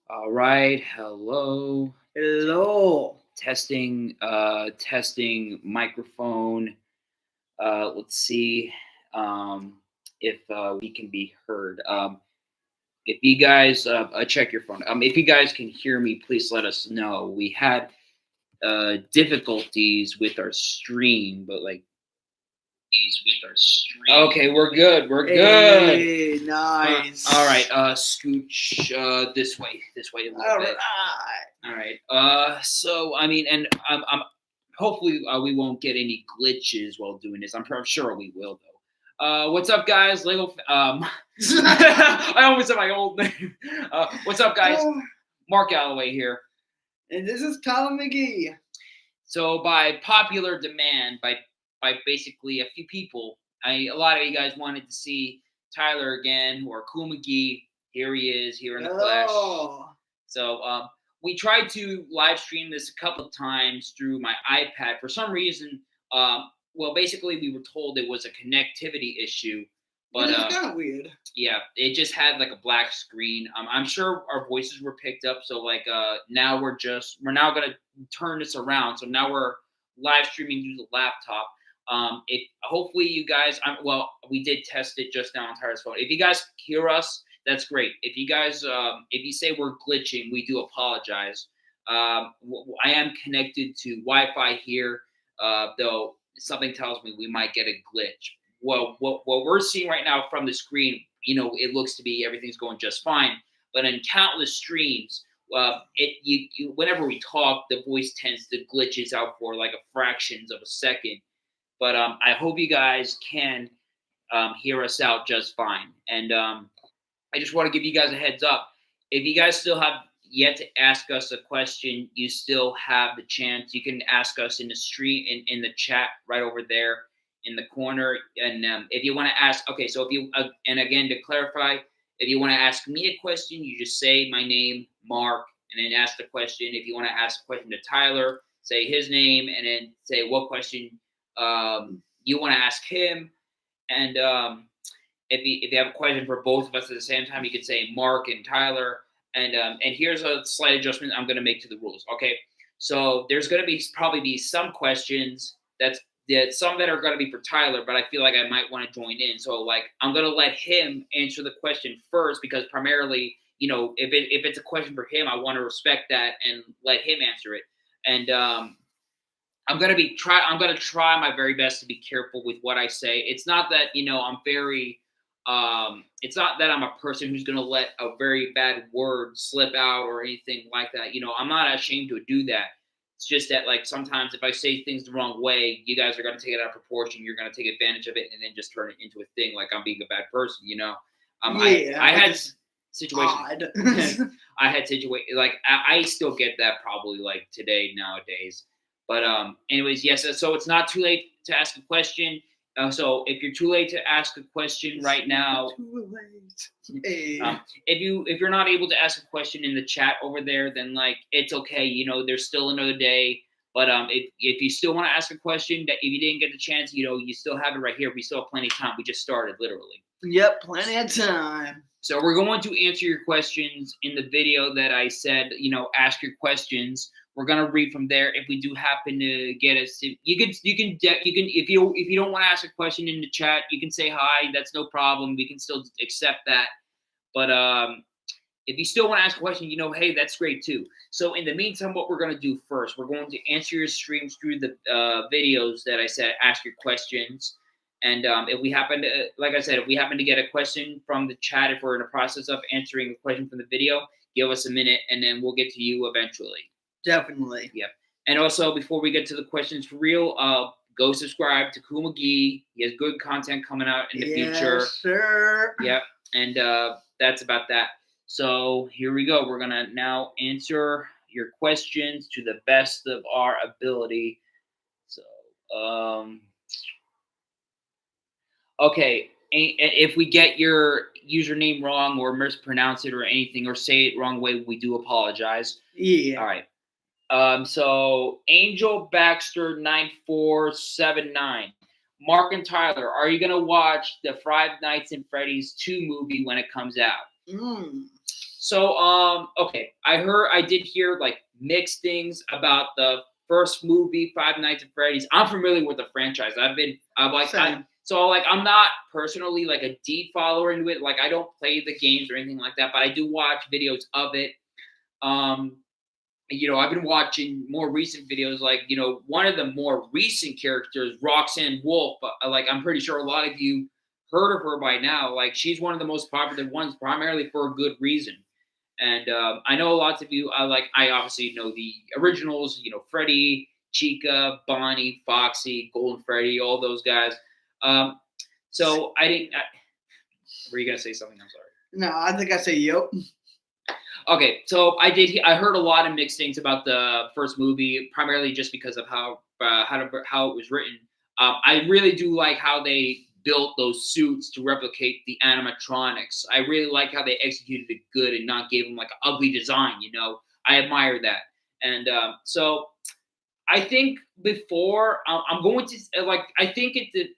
All right. Hello. Hello. Testing microphone. Let's see if we can be heard. If you guys check your phone. If you guys can hear me, please let us know. We had difficulties with our stream, but like okay, we're good. We're good. Hey, nice. All right. Scooch this way. This way a little All bit. right. All right. So I mean, and I'm hopefully we won't get any glitches while doing this. I'm sure we will though. What's up, guys? Lego. I almost said my old name. What's up, guys? Mark Alloway here. And this is Colin McGee. So by popular demand, by basically a few people, a lot of you guys wanted to see Tyler again or Cool McGee. Here he is, here in the flesh. So we tried to live stream this a couple of times through my iPad. For some reason, well, basically we were told it was a connectivity issue. But it's kind of weird. Yeah, it just had like a black screen. I'm sure our voices were picked up. So like now we're now gonna turn this around. So now we're live streaming through the laptop. It hopefully you guys. Well, we did test it just now on Tyler's phone. If you guys hear us, that's great. If you guys, if you say we're glitching, we do apologize. I am connected to Wi-Fi here, though something tells me we might get a glitch. Well, what we're seeing right now from the screen, it looks to be everything's going just fine. But in countless streams, whenever we talk, the voice tends to glitches out for like a fractions of a second. But I hope you guys can hear us out just fine. And I just want to give you guys a heads up. If you guys still have yet to ask us a question, you still have the chance. You can ask us in the stream, in the chat right over there in the corner. And if you want to ask, okay, so if you, and again, to clarify, if you want to ask me a question, you just say my name, Mark, and then ask the question. If you want to ask a question to Tyler, say his name, and then say what question you want to ask him. And if you have a question for both of us at the same time, you could say Mark and Tyler. And here's a slight adjustment I'm going to make to the rules. Okay, so there's going to probably be some questions some that are going to be for Tyler, but I feel like I might want to join in. So like I'm going to let him answer the question first because primarily, if it's a question for him, I want to respect that and let him answer it. And I'm gonna try my very best to be careful with what I say. It's not that I'm very. It's not that I'm a person who's gonna let a very bad word slip out or anything like that. I'm not ashamed to do that. It's just that like sometimes if I say things the wrong way, you guys are gonna take it out of proportion. You're gonna take advantage of it and then just turn it into a thing like I'm being a bad person. I had situations. I had situations like I still get that probably like today nowadays. But anyways, yes. So it's not too late to ask a question. So if you're too late to ask a question right now, too late. Hey. If you're not able to ask a question in the chat over there, then like it's okay. There's still another day. But if you still want to ask a question that if you didn't get the chance, you still have it right here. We still have plenty of time. We just started literally. Yep, plenty of time. So we're going to answer your questions in the video that I said. Ask your questions. We're gonna read from there. If we do happen to get us, you can if you don't want to ask a question in the chat, you can say hi. That's no problem. We can still accept that. But if you still want to ask a question, hey, that's great too. So in the meantime, what we're gonna do first, we're going to answer your streams through the videos that I said. Ask your questions. And if we happen to, like I said, if we happen to get a question from the chat, if we're in the process of answering a question from the video, give us a minute, and then we'll get to you eventually. Definitely. Yep. And also, before we get to the questions for real, go subscribe to Cool McGee. He has good content coming out in the future. Yes, sir. Yep. And that's about that. So here we go. We're going to now answer your questions to the best of our ability. So, okay. If we get your username wrong or mispronounce it or anything or say it wrong way, we do apologize. Yeah. All right. So Angel Baxter 9479. Mark and Tyler, are you gonna watch the Five Nights at Freddy's 2 movie when it comes out? So, okay, I did hear like mixed things about the first movie, Five Nights at Freddy's. I'm familiar with the franchise. Same. I'm not personally like a deep follower into it. Like, I don't play the games or anything like that, but I do watch videos of it. Um, I've been watching more recent videos, like, one of the more recent characters, Roxanne Wolf. Like, I'm pretty sure a lot of you heard of her by now. Like, she's one of the most popular ones, primarily for a good reason. And I know lots of you. I obviously know the originals. Freddy, Chica, Bonnie, Foxy, Golden Freddy, all those guys. So I didn't. Were you gonna say something? I'm sorry. No, I think I say yep. Okay, so I heard a lot of mixed things about the first movie, primarily just because of how it was written. I really do like how they built those suits to replicate the animatronics. I really like how they executed it good and not gave them like an ugly design. I admire that. And so I think before I'm going to I think it did.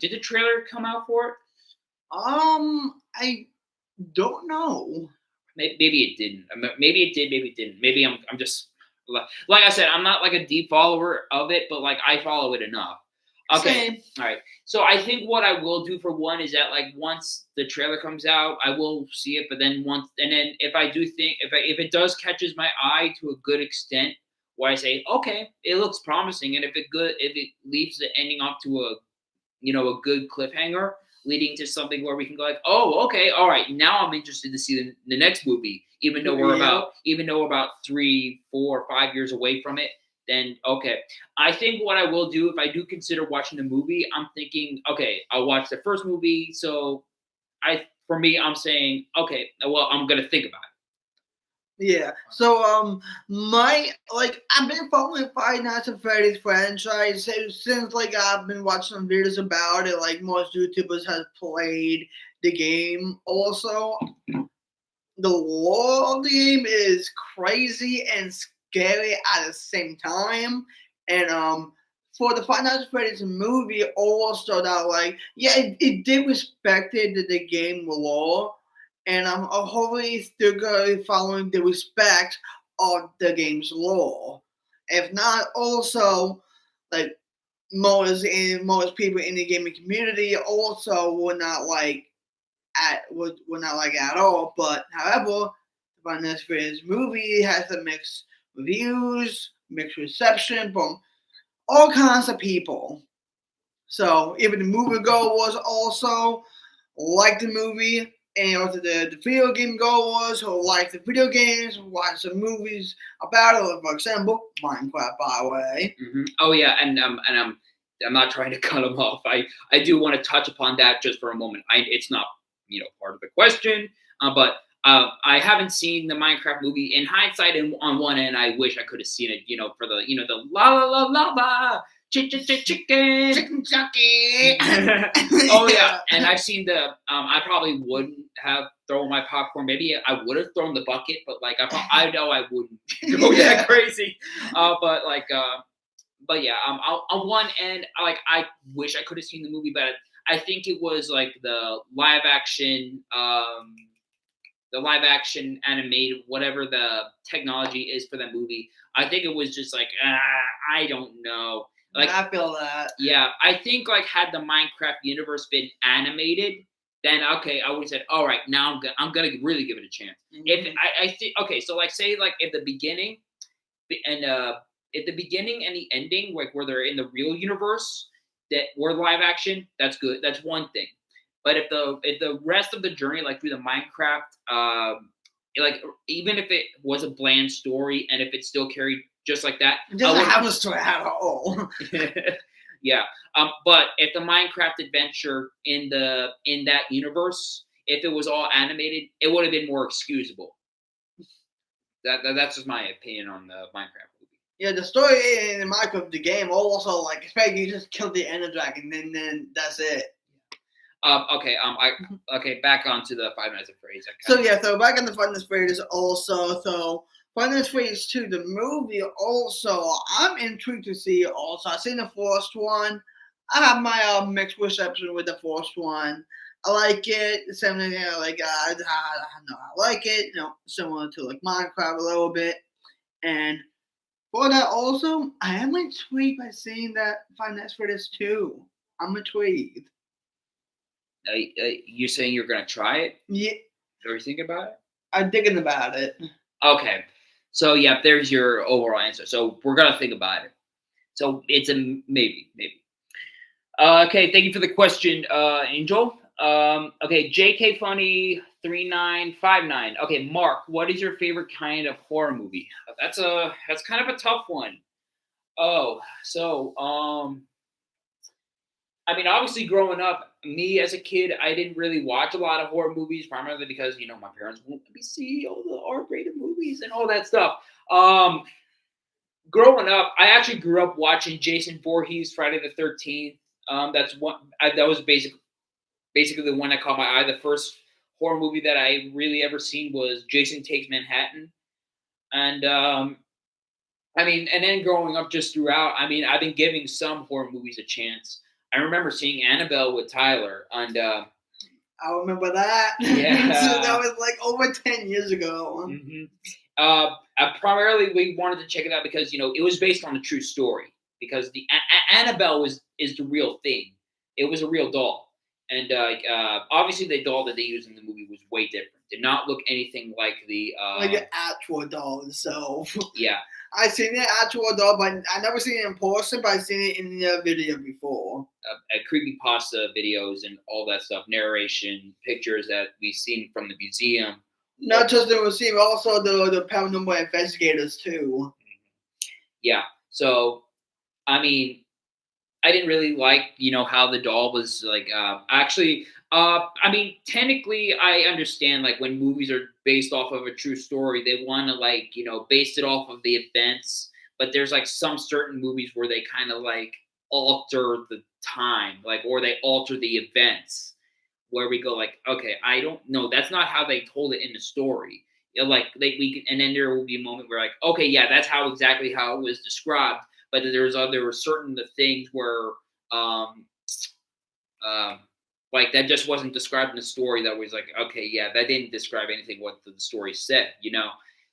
Did the trailer come out for it? I don't know. Maybe it didn't. Maybe it did. Maybe it didn't. Maybe I'm just like I said. I'm not like a deep follower of it, but like I follow it enough. Okay. Same. All right. So I think what I will do for one is that like once the trailer comes out, I will see it. But then if I do think if it does catches my eye to a good extent, where I say okay, it looks promising, and if it leaves the ending off to a good cliffhanger, leading to something where we can go like, oh, okay, all right, now I'm interested to see the next movie, even though we're about 3, 4, 5 years away from it. Then okay, I think what I will do if I do consider watching the movie, I'm thinking, okay, I'll watch the first movie. So I'm saying, okay, well, I'm gonna think about it. Yeah. So I've been following Five Nights at Freddy's franchise since like I've been watching some videos about it. Like most YouTubers have played the game. Also, the lore of the game is crazy and scary at the same time. And for the Five Nights at Freddy's movie, also that it did respected the game lore, and I'm hopefully still gonna be following the respect of the game's lore. If not, also like most people in the gaming community also will not like would not like it at all. But however, the Five Nights at Freddy's movie has some mixed reviews, mixed reception from all kinds of people. So even the moviegoers also like the movie, and also the video game goers who like the video games, watch some movies about it. For example, Minecraft, by the way. Mm-hmm. Oh yeah, and I'm not trying to cut them off. I do want to touch upon that just for a moment. It's not part of the question, but I haven't seen the Minecraft movie. In hindsight, and on one end, I wish I could have seen it. For the the la la la la la chicken Chucky. Oh yeah, and I've seen the. I probably wouldn't have thrown my popcorn. Maybe I would have thrown the bucket, but like I know I wouldn't go that crazy. But yeah, on one end, I wish I could have seen the movie, but I think it was like the live action animated, whatever the technology is for that movie. I think it was just like I don't know. Like I feel that. Yeah, I think like had the Minecraft universe been animated, then okay, I would have said, all right, now I'm gonna really give it a chance. Mm-hmm. If I think okay, so like say like if the beginning and the ending, like where they're in the real universe that were live action, that's good. That's one thing. But if the rest of the journey, like through the Minecraft, like even if it was a bland story and if it still carried just like that, it doesn't have a story at all. Yeah. But if the Minecraft adventure in that universe, if it was all animated, it would have been more excusable. That's just my opinion on the Minecraft movie. Yeah, the story in Minecraft, the game, also like expect you just kill the Ender Dragon, and then that's it. Okay. Back onto the Five Nights at Freddy's. So back on the Five Nights at Freddy's also. So Five Nights at Freddy's 2, the movie also, I'm intrigued to see also. I've seen the first one. I have my mixed reception with the first one. I like it. Same thing, like I know I like it. Similar to like Minecraft a little bit. And for that, also, I am intrigued by seeing that Five Nights at Freddy's 2. I'm intrigued. You're saying you're gonna try it? Yeah, Are you thinking about it? I'm thinking about it. Okay. So yeah, there's your overall answer. So we're gonna think about it. So it's a maybe. Okay, thank you for the question, Angel. Okay, JK Funny 3959. Okay, Mark, what is your favorite kind of horror movie? That's kind of a tough one. Oh, so I mean, obviously, growing up, me as a kid, I didn't really watch a lot of horror movies, primarily because my parents wouldn't let me see all the R-rated movies and all that stuff. Um, Growing up, I actually grew up watching Jason Voorhees, Friday the 13th. That's one. That was basically the one that caught my eye. The first horror movie that I really ever seen was Jason Takes Manhattan, and I mean, and then growing up just throughout, I mean, I've been giving some horror movies a chance. I remember seeing Annabelle with Tyler, and I remember that. Yeah. So that was like over 10 years ago. Mm-hmm. Primarily, we wanted to check it out because it was based on a true story. Because the Annabelle is the real thing. It was a real doll, and obviously the doll that they used in the movie was way different. Did not look anything like the actual doll itself. Yeah. I've seen the actual doll, but I never seen it in person. But I've seen it in the video before. Creepypasta videos and all that stuff, narration, pictures that we've seen from the museum. Not just the museum, also the paranormal investigators too. Yeah. So, I mean, I didn't really like, how the doll was like. Actually, I mean, technically, I understand like when movies are based off of a true story, they want to like base it off of the events. But there's like some certain movies where they kind of like alter the time, like or they alter the events. Where we go like, okay, I don't know, that's not how they told it in the story. Like and then there will be a moment where like, okay, yeah, that's exactly how it was described. But there were certain things where like that just wasn't described in the story. That was like, okay, yeah, that didn't describe anything what the story said,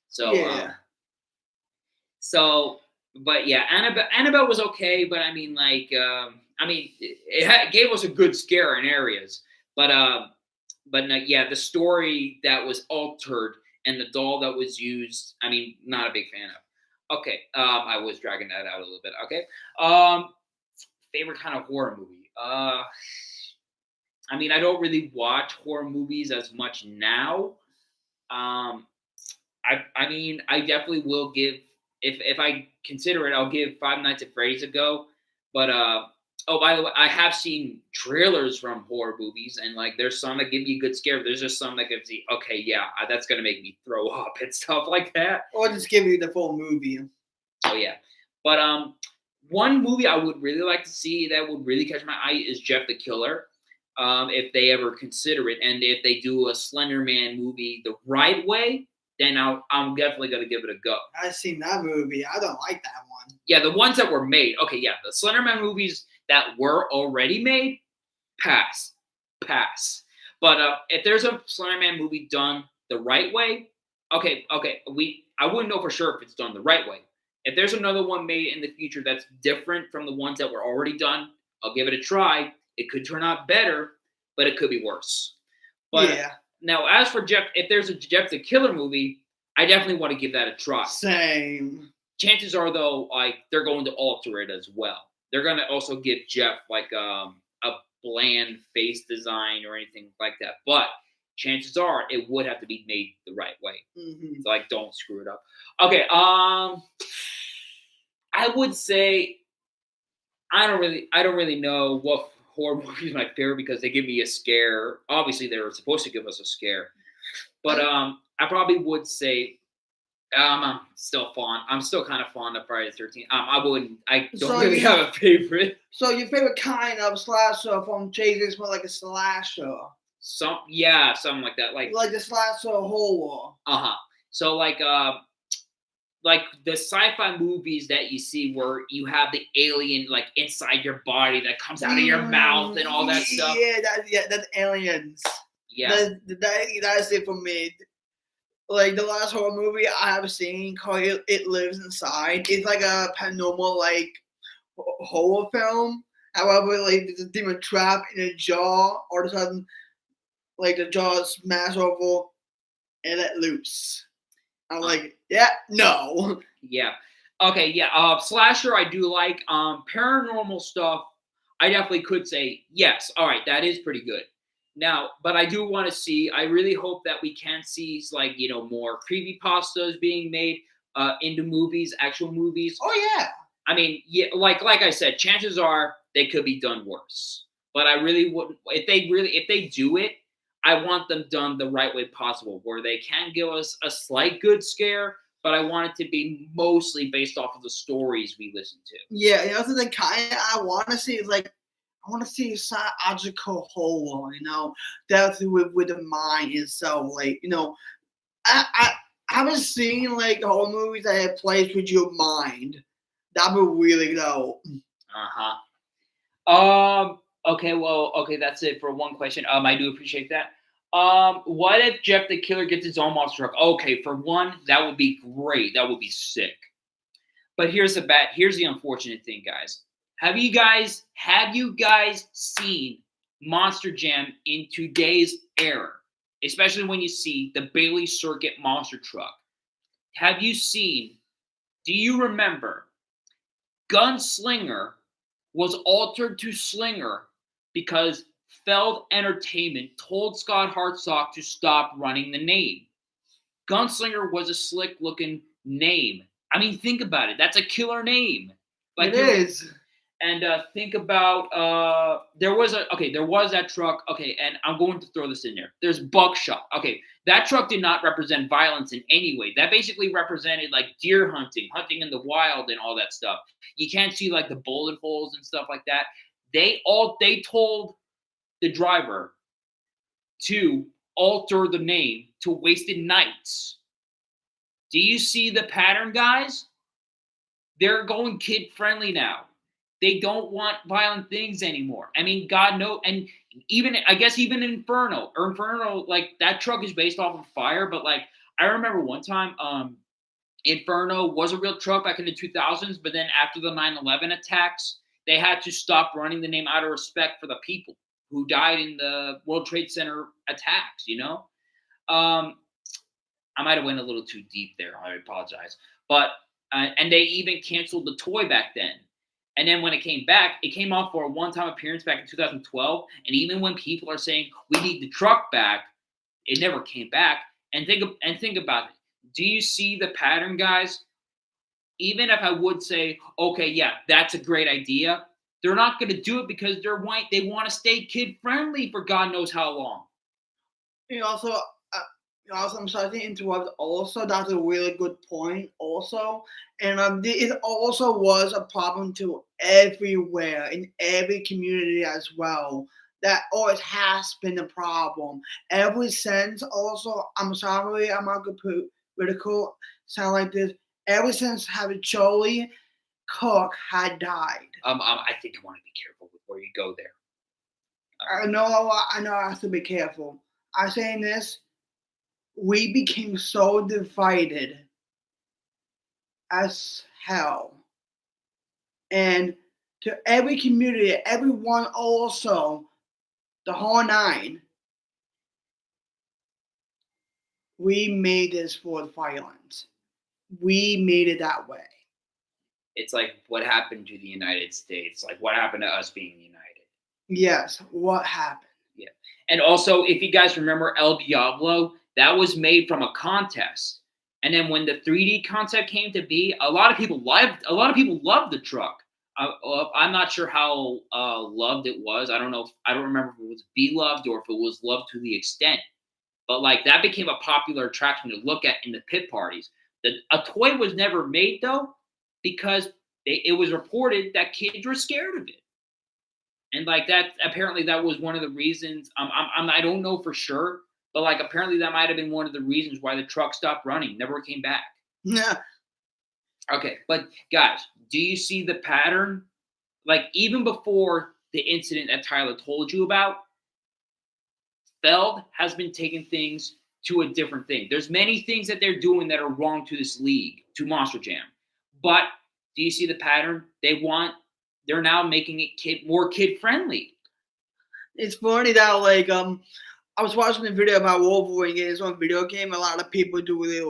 So yeah. But yeah, Annabelle was okay, but I mean, like, it gave us a good scare in areas, but yeah, the story that was altered and the doll that was used, I mean, not a big fan of. Okay, I was dragging that out a little bit. Okay, favorite kind of horror movie. I mean, I don't really watch horror movies as much now. I mean, I definitely will give if I consider it, I'll give Five Nights at Freddy's a go. But by the way, I have seen trailers from horror movies, and like there's some that give you a good scare. There's just some that gives you, okay, yeah, that's gonna make me throw up and stuff like that. Or just give you the full movie. Oh yeah, but one movie I would really like to see that would really catch my eye is Jeff the Killer. If they ever consider it, and if they do a Slender Man movie the right way, then I'm definitely going to give it a go. I've seen that movie. I don't like that one. Yeah, the ones that were made. Okay, yeah, the Slender Man movies that were already made, pass. But if there's a Slender Man movie done the right way, okay, I wouldn't know for sure if it's done the right way. If there's another one made in the future that's different from the ones that were already done, I'll give it a try. It could turn out better, but it could be worse. But yeah. Now, as for Jeff, if there's a Jeff the Killer movie, I definitely want to give that a try. Same. Chances are, though, like they're going to alter it as well. They're going to also give Jeff like a bland face design or anything like that. But chances are, it would have to be made the right way. Mm-hmm. So, like, don't screw it up. Okay. I would say I don't really know what horror movie is my favorite because they give me a scare. Obviously, they were supposed to give us a scare, but I probably would say I'm still kind of fond of Friday the 13th. I don't really have a favorite. So your favorite kind of slasher from Jason is more like a slasher. Something like that, like the slasher horror. So like like the sci-fi movies that you see where you have the alien like inside your body that comes out of your mouth and all that stuff. Yeah, that's aliens. Yeah. That's it for me. Like the last horror movie I have seen called It Lives Inside. It's like a paranormal like horror film. However, like there's a demon trapped in a jar. All of a sudden, like the jar smash over and let loose. I'm like, yeah, no. Yeah. Okay, yeah. Slasher I do like. Paranormal stuff, I definitely could say yes. All right, that is pretty good. Now, but I do want to see, I really hope that we can see like, more creepypastas being made into movies, actual movies. Oh yeah. I mean, yeah, like I said, chances are they could be done worse. But I really wouldn't if they do it, I want them done the right way possible, where they can give us a slight good scare, but I want it to be mostly based off of the stories we listen to. Yeah, and also the kind I want to see is like I want to see psychological horror. That's with the mind itself. Like I was seeing like horror movies that had plays with your mind. That would really go. Okay, well, okay, that's it for one question. I do appreciate that. What if Jeff the Killer gets his own monster truck? Okay, for one, that would be great. That would be sick. But here's the unfortunate thing, guys. Have you guys seen Monster Jam in today's era? Especially when you see the Bailey Circuit monster truck. Do you remember Gunslinger was altered to Slinger because Feld Entertainment told Scott Hartsock to stop running the name. Gunslinger was a slick looking name. I mean, think about it. That's a killer name. Like it is. And think about there was that truck. Okay, and I'm going to throw this in there. There's Buckshot. Okay, that truck did not represent violence in any way. That basically represented like deer hunting in the wild, and all that stuff. You can't see like the bullet holes and stuff like that. They told the driver to alter the name to Wasted Nights. Do you see the pattern, guys? They're going kid friendly now. They don't want violent things anymore. I mean, God knows, and even Inferno, like that truck is based off of fire. But like, I remember one time, Inferno was a real truck back in the 2000s. But then after the 9/11 attacks, they had to stop running the name out of respect for the people who died in the World Trade Center attacks. I might have went a little too deep there. I apologize. But and they even canceled the toy back then. And then when it came back, it came off for a one-time appearance back in 2012. And even when people are saying we need the truck back, it never came back. And think about it. Do you see the pattern, guys? Even if I would say, okay, yeah, that's a great idea, they're not going to do it because they're white. They want to stay kid-friendly for God knows how long. Also, I'm sorry to interrupt. Also, that's a really good point. Also, and it also was a problem to everywhere in every community as well. That always has been a problem ever since. Also, I'm sorry, I'm not going to put critical sound like this. Ever since having Charlie Cook had died. I think you want to be careful before you go there. I know I have to be careful. I'm saying this. We became so divided as hell. And to every community, everyone also, the whole nine, we made this for violence. We made it that way. It's like what happened to the United States, like what happened to us being united. Yes, what happened? Yeah. And also, if you guys remember El Diablo, that was made from a contest. And then when the 3D concept came to be, a lot of people loved the truck. I'm not sure how loved it was. I don't remember if it was beloved or if it was loved to the extent. But like that became a popular attraction to look at in the pit parties. A toy was never made though, because it was reported that kids were scared of it. And like that, apparently that was one of the reasons. I don't know for sure, but like apparently that might have been one of the reasons why the truck stopped running, never came back. Yeah, Okay, but guys, do you see the pattern? Like even before the incident that Tyler told you about, Feld has been taking things to a different thing. There's many things that they're doing that are wrong to this league, to Monster Jam. But do you see the pattern? They're now making it more kid friendly. It's funny that I was watching a video about Wolverine getting his own video game. A lot of people do really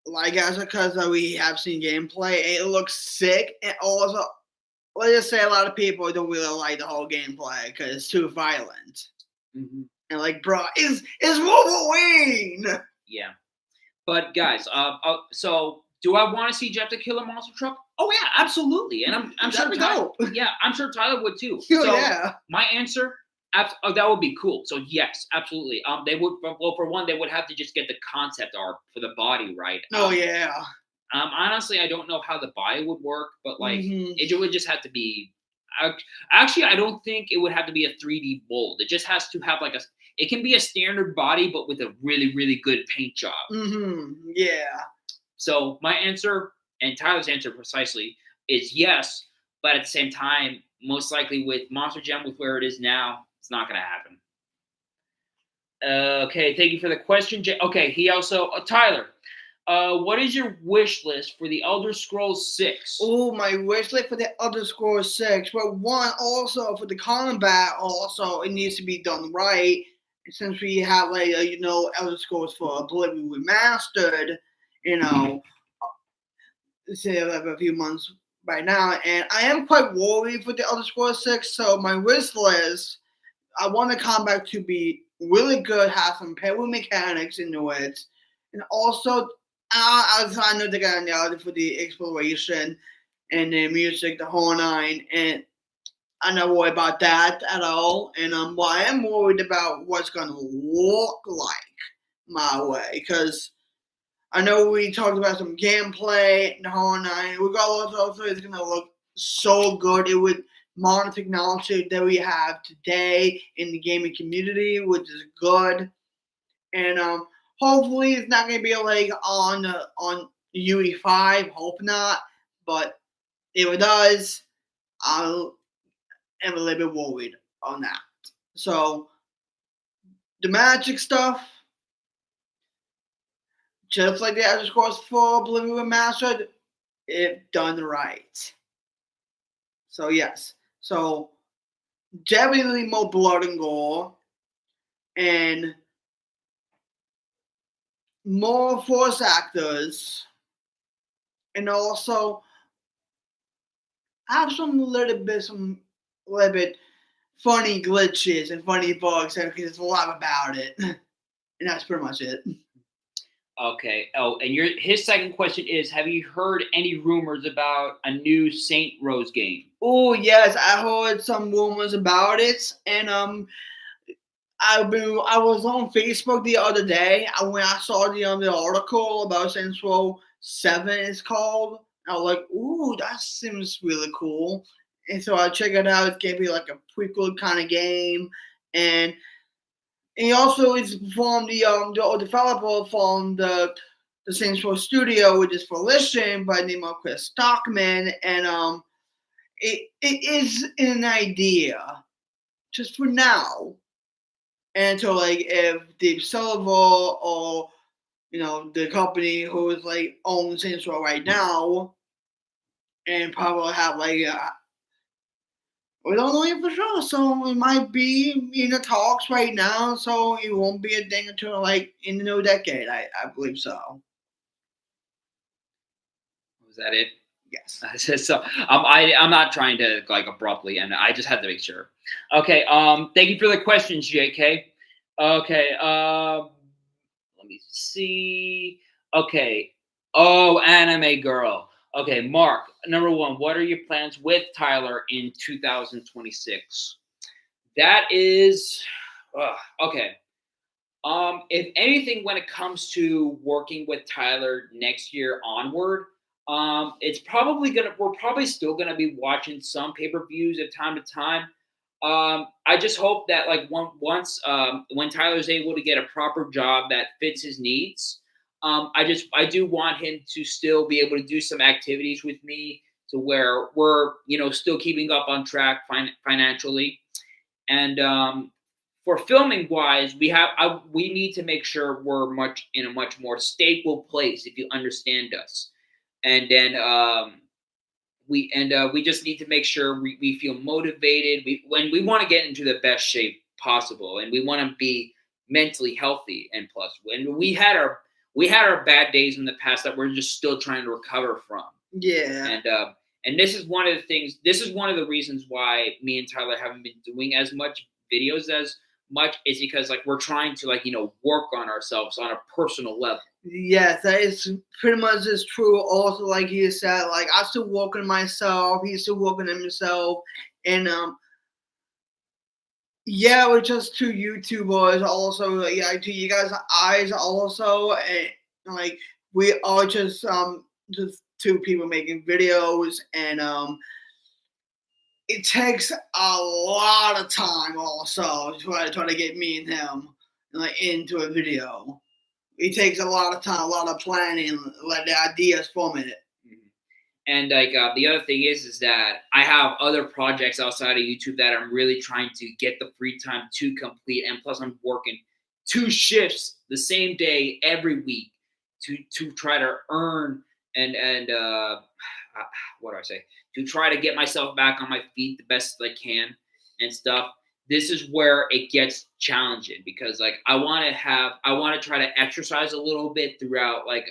like us because we have seen gameplay. And it looks sick, and also let's just say a lot of people don't really like the whole gameplay because it's too violent. Mm-hmm. And like, bro, is Wolverine? Yeah, but guys, so do I want to see Jeff the Killer Monster Truck? Oh yeah, absolutely, and I'm sure I'm sure Tyler would too. Yeah. My answer, that would be cool. So yes, absolutely. They would, well, for one, they would have to just get the concept art for the body right. Oh yeah. Honestly, I don't know how the body would work, but like it would just have to be. Actually, I don't think it would have to be a 3D mold. It just has to have it can be a standard body, but with a really, really good paint job. Yeah. So my answer and Tyler's answer precisely is yes, but at the same time, most likely with Monster Jam with where it is now, it's not going to happen. Okay, thank you for the question. Okay, he also Tyler. What is your wish list for the Elder Scrolls 6? Oh, my wish list for the Elder Scrolls 6. Well, one, also for the combat, also it needs to be done right. Since we have Elder Scrolls for Oblivion Remastered, say a few months right now, and I am quite worried for the Elder Scrolls 6. So my wish list, I want the combat to be really good, have some payload mechanics into it, and also I know they got an idea for the exploration and the music, the whole nine, and I'm not worried about that at all. And what I am worried about what's going to look like my way, because I know we talked about some gameplay and the whole nine. Regardless, also it's going to look so good. It would modern technology that we have today in the gaming community, which is good. And hopefully it's not going to be like on UE5. Hope not. But if it does, I am a little bit worried on that. So the magic stuff, just like the Elder Scrolls 4 Oblivion Remastered, if done right. So yes. So definitely more blood and gore. And more voice actors, and also have some little bit funny glitches and funny bugs, because there's a lot about it, and that's pretty much it. Okay. Oh, and his second question is: have you heard any rumors about a new Saint Rose game? Oh yes, I heard some rumors about it, and I was on Facebook the other day when I saw the article about Saints Row 7 it's called. I was like, ooh, that seems really cool. And so I checked it out. It's gonna be like a prequel kind of game, and he also is from the developer from the Saints Row studio, which is Volition, by the name of Chris Stockman, and it is an idea just for now. And so, like, if Dave Silver or the company who is like owns Saints Row right now, and probably have we don't know it for sure. So it might be in the talks right now. So it won't be a thing until like in the new decade. I believe so. Was that it? Yes. So I'm not trying to like abruptly end. I just had to make sure. Okay. Thank you for the questions, JK. Okay. Let me see. Okay. Oh, anime girl. Okay, Mark. Number one, what are your plans with Tyler in 2026? That is okay. If anything, when it comes to working with Tyler next year onward, we're probably still gonna be watching some pay-per-views at time to time. I just hope that like once when Tyler's able to get a proper job that fits his needs, I do want him to still be able to do some activities with me to where we're still keeping up on track financially. And for filming wise, we need to make sure we're in a much more stable place, if you understand us. And then we just need to make sure we feel motivated. We want to get into the best shape possible, and we want to be mentally healthy. And plus, when we had our bad days in the past that we're just still trying to recover from. Yeah. And this is one of the things. This is one of the reasons why me and Tyler haven't been doing as much videos as much, is because like we're trying to work on ourselves on a personal level. Yes, that is pretty much is true. Also, like you said, like I still working on myself. He's still working on himself, and yeah, we're just two YouTubers. Also, yeah, to you guys' eyes, also, and like we are just two people making videos, and it takes a lot of time also to try to get me and him into a video. It takes a lot of time, a lot of planning, like the ideas from it. And the other thing is that I have other projects outside of YouTube that I'm really trying to get the free time to complete, and plus I'm working 2 shifts the same day every week to try to earn and what do I say? To try to get myself back on my feet the best I can and stuff. This is where it gets challenging, because like I want to try to exercise a little bit throughout like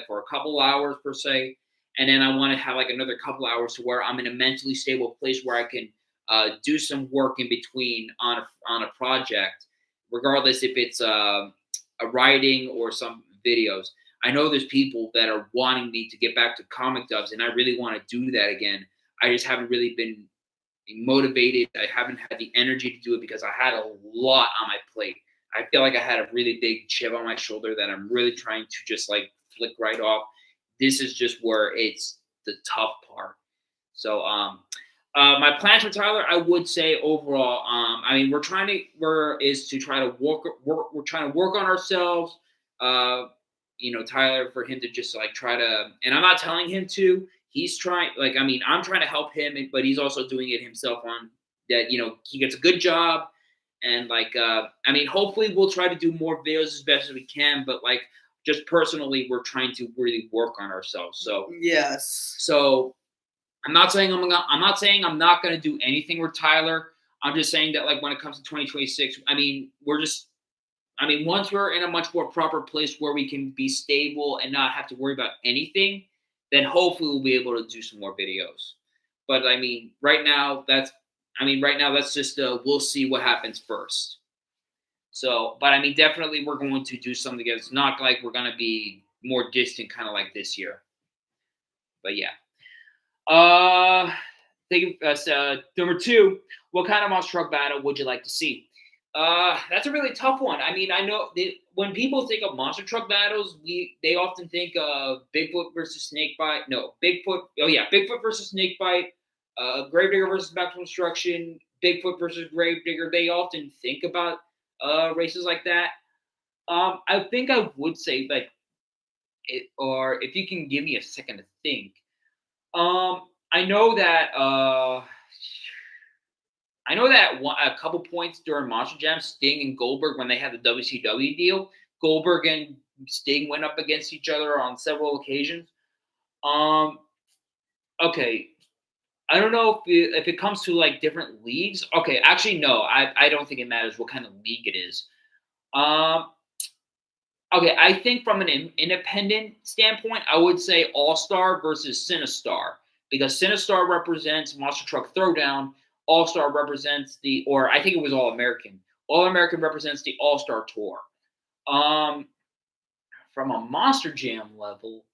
for a couple hours per se, and then I want to have like another couple hours to where I'm in a mentally stable place where I can do some work in between on a project, regardless if it's a writing or some videos. I know there's people that are wanting me to get back to comic dubs, and I really want to do that again. I just haven't really been motivated. I haven't had the energy to do it because I had a lot on my plate. I feel like I had a really big chip on my shoulder that I'm really trying to just like flick right off. This is just where it's the tough part. So my plans for Tyler, I would say overall, I mean, we're trying to work on ourselves. Tyler, for him to just like try to, and I'm not telling him to. He's trying, like, I mean, I'm trying to help him, but he's also doing it himself on that. He gets a good job, and like, I mean, hopefully we'll try to do more videos as best as we can. But like, just personally, we're trying to really work on ourselves. So yes. So I'm not saying I'm not going to do anything with Tyler. I'm just saying that like when it comes to 2026, I mean, once we're in a much more proper place where we can be stable and not have to worry about anything, then hopefully we'll be able to do some more videos. But I mean, right now that's just we'll see what happens first. So, but I mean, definitely we're going to do something. It's not like we're going to be more distant, kind of like this year. But yeah. Number 2, what kind of monster truck battle would you like to see? That's a really tough one. I mean, I know when people think of monster truck battles, they often think of Bigfoot versus Snakebite. No, Bigfoot. Oh yeah, Bigfoot versus Snakebite. Gravedigger versus Maximum Destruction. Bigfoot versus Gravedigger. They often think about races like that. I think I would say like it, or if you can give me a second to think. I know that a couple points during Monster Jam, Sting and Goldberg, when they had the WCW deal, Goldberg and Sting went up against each other on several occasions. Okay, I don't know if it comes to like different leagues. Okay, actually no, I don't think it matters what kind of league it is. Okay, I think from an independent standpoint, I would say All Star versus Sinistar, because Sinistar represents Monster Truck Throwdown. All Star represents or I think it was All American. All American represents the All Star Tour. From a Monster Jam level,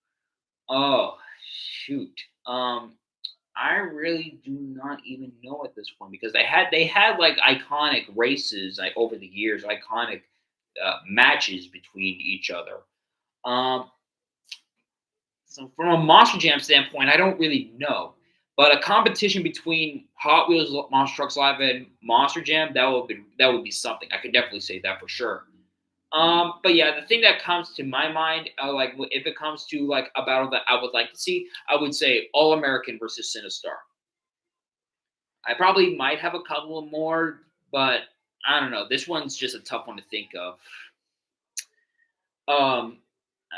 oh shoot, I really do not even know at this point, because they had like iconic races like over the years, iconic matches between each other. So from a Monster Jam standpoint, I don't really know. But a competition between Hot Wheels Monster Trucks Live and Monster Jam, that would be something. I could definitely say that for sure. But yeah, the thing that comes to my mind, like if it comes to like a battle that I would like to see, I would say All American versus Sinistar. I probably might have a couple more, but I don't know. This one's just a tough one to think of. Um,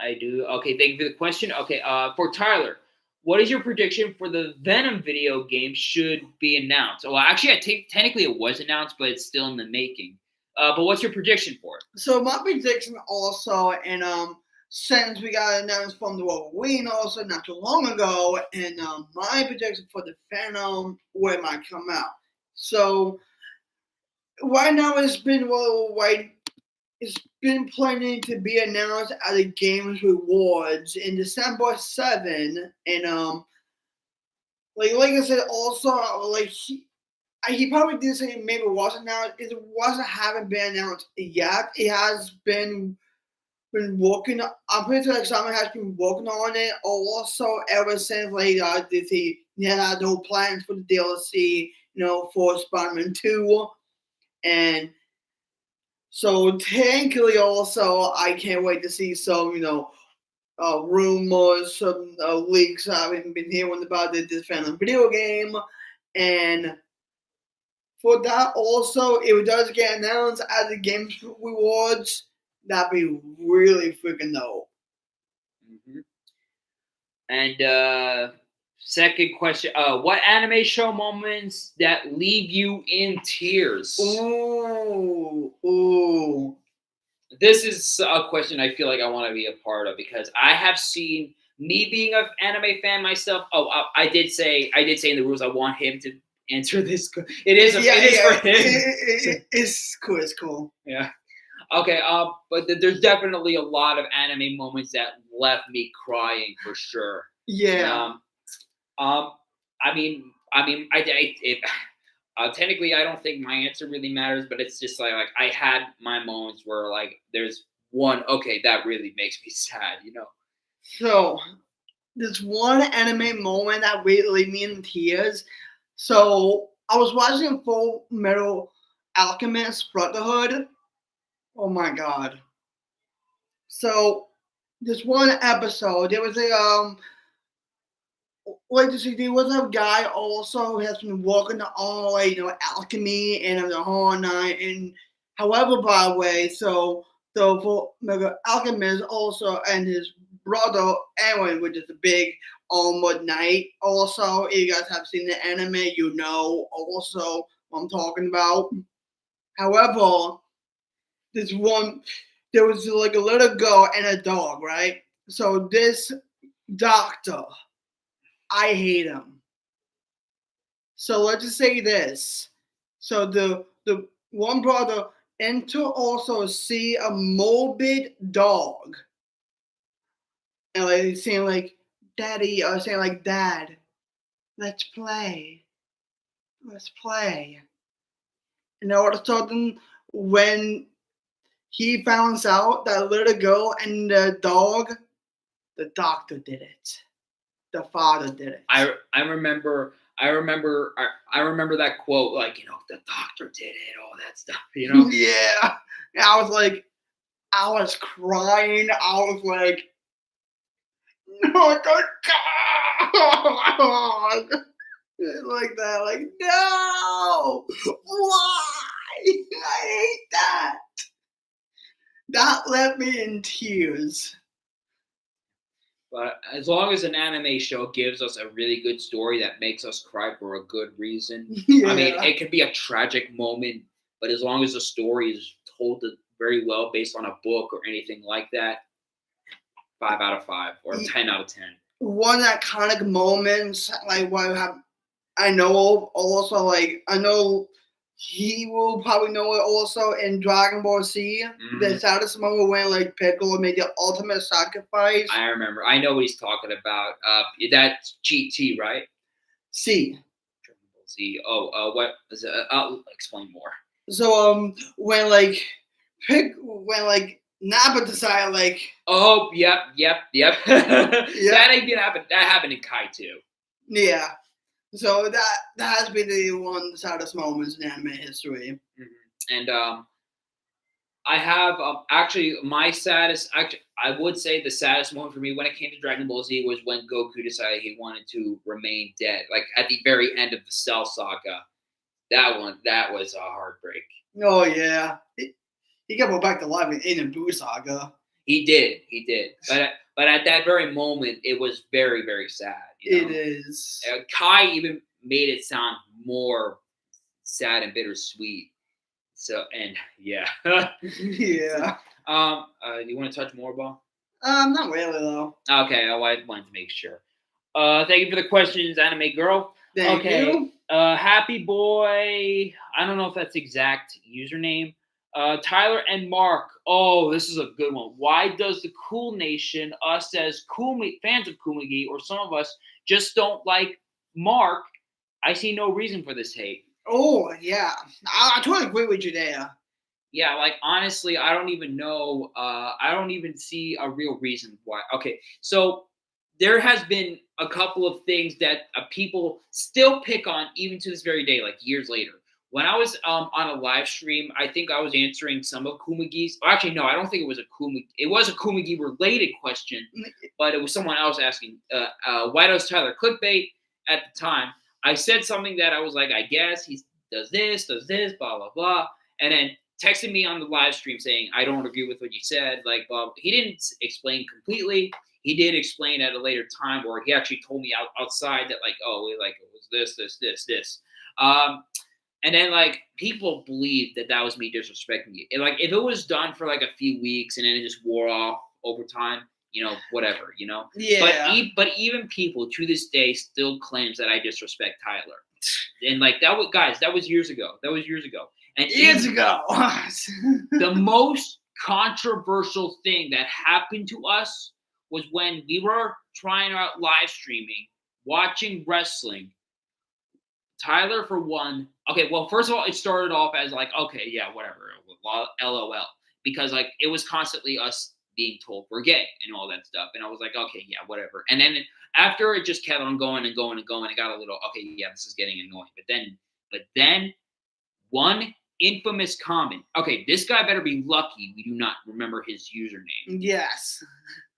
I do. Okay, thank you for the question. Okay, for Tyler, what is your prediction for the Venom video game should be announced? Well, actually, I think technically it was announced, but it's still in the making. But what's your prediction for it? So my prediction also, and since we got announced from the Wolverine also not too long ago, and my prediction for the Phantom when it might come out. So right now it's been it's been planning to be announced at the Games Rewards in December 7, and like I said, also like he probably did say maybe it wasn't announced. It wasn't haven't been announced yet. It has been working. I'm pretty sure like someone has been working on it also ever since like he had no plans for the DLC, for Spider-Man 2, and so thankfully also I can't wait to see some rumors, some leaks I've been hearing about this Phantom video game, and for that also, if it does get announced at the Games Rewards, that'd be really freaking dope. Mm-hmm. And second question: what anime show moments that leave you in tears? Ooh. This is a question I feel like I want to be a part of because I have seen me being an anime fan myself. Oh, I did say in the rules I want him to answer this. It is for him. It's cool. It's cool. Yeah. Okay. But there's definitely a lot of anime moments that left me crying for sure. Yeah. I mean, technically, I don't think my answer really matters, but it's just like I had my moments where like there's one that really makes me sad, So there's one anime moment that really leave me in tears. So I was watching Full Metal Alchemist Brotherhood. Oh my god. So this one episode, there was there was a guy also who has been working on alchemy and the whole night. And however, by the way, so for Mega Alchemist also and his brother Aaron, which is a big Armored Knight. Also, if you guys have seen the anime, also what I'm talking about. However, this one there was like a little girl and a dog, right? So this doctor, I hate him. So let's just say this. So the one brother and to also see a morbid dog. And like saying like daddy or saying like dad, let's play. Let's play. And all of a sudden when he finds out that little girl and the dog, the doctor did it. The father did it. I remember that quote, like, the doctor did it, all that stuff, Yeah. I was crying. I was like, no, God. Like that, like, no! Why? I hate that. That left me in tears. But as long as an anime show gives us a really good story that makes us cry for a good reason, Yeah. I mean, it could be a tragic moment, but as long as the story is told very well based on a book or anything like that, 5 out of 5 or 10 out of 10. One iconic moments, like what I know also, like I know he will probably know it also in Dragon Ball Z. Mm-hmm. The saddest moment when like Piccolo made the ultimate sacrifice. I remember. I know what he's talking about. That's GT, right? C. Dragon Ball Z. Oh, what is it? I'll explain more. So when Nappa decided like. Oh, yep. Yep. That ain't gonna happen. That happened in Kai too. Yeah. So that has been the one of the saddest moments in anime history. Mm-hmm. And I have actually my saddest. Actually, I would say the saddest moment for me when it came to Dragon Ball Z was when Goku decided he wanted to remain dead. Like at the very end of the Cell Saga, that was a heartbreak. Oh yeah, he got brought back to life in the Buu saga. He did. But at that very moment, it was very very sad. It is. Kai even made it sound more sad and bittersweet. So and yeah. Yeah. You want to touch more, Ball? Not really though. Okay, I wanted to make sure. Thank you for the questions, Anime Girl. Thank you. Happy Boy. I don't know if that's exact username. Tyler and Mark. Oh, this is a good one. Why does the Cool Nation, us as fans of Kumagi, or some of us just don't like Mark? I see no reason for this hate. Oh yeah, I totally agree with you there. Yeah, like honestly, I don't even know. I don't even see a real reason why. Okay, so there has been a couple of things that people still pick on even to this very day, like years later. When I was on a live stream, I think I was answering some of Kumagi's. Actually, no, I don't think it was a Kumagi. It was a Kumagi related question, but it was someone else asking, why does Tyler clickbait at the time? I said something that I was like, I guess he does this, blah, blah, blah. And then texted me on the live stream saying, I don't agree with what you said. Like, blah. He didn't explain completely. He did explain at a later time, or he actually told me outside that, like, oh, like, it was this. And then, like, people believed that was me disrespecting you. And, like, if it was done for, like, a few weeks and then it just wore off over time, whatever, Yeah. But even people to this day still claims that I disrespect Tyler. And, like, that was years ago. And years ago. The most controversial thing that happened to us was when we were trying out live streaming, watching wrestling. Tyler, for one, okay, well, first of all, it started off as like, okay, yeah, whatever, LOL, because like it was constantly us being told we're gay and all that stuff, and I was like, okay, yeah, whatever. And then after it just kept on going and going and going, it got a little, okay, yeah, this is getting annoying. But then one infamous comment. Okay, this guy better be lucky we do not remember his username. Yes.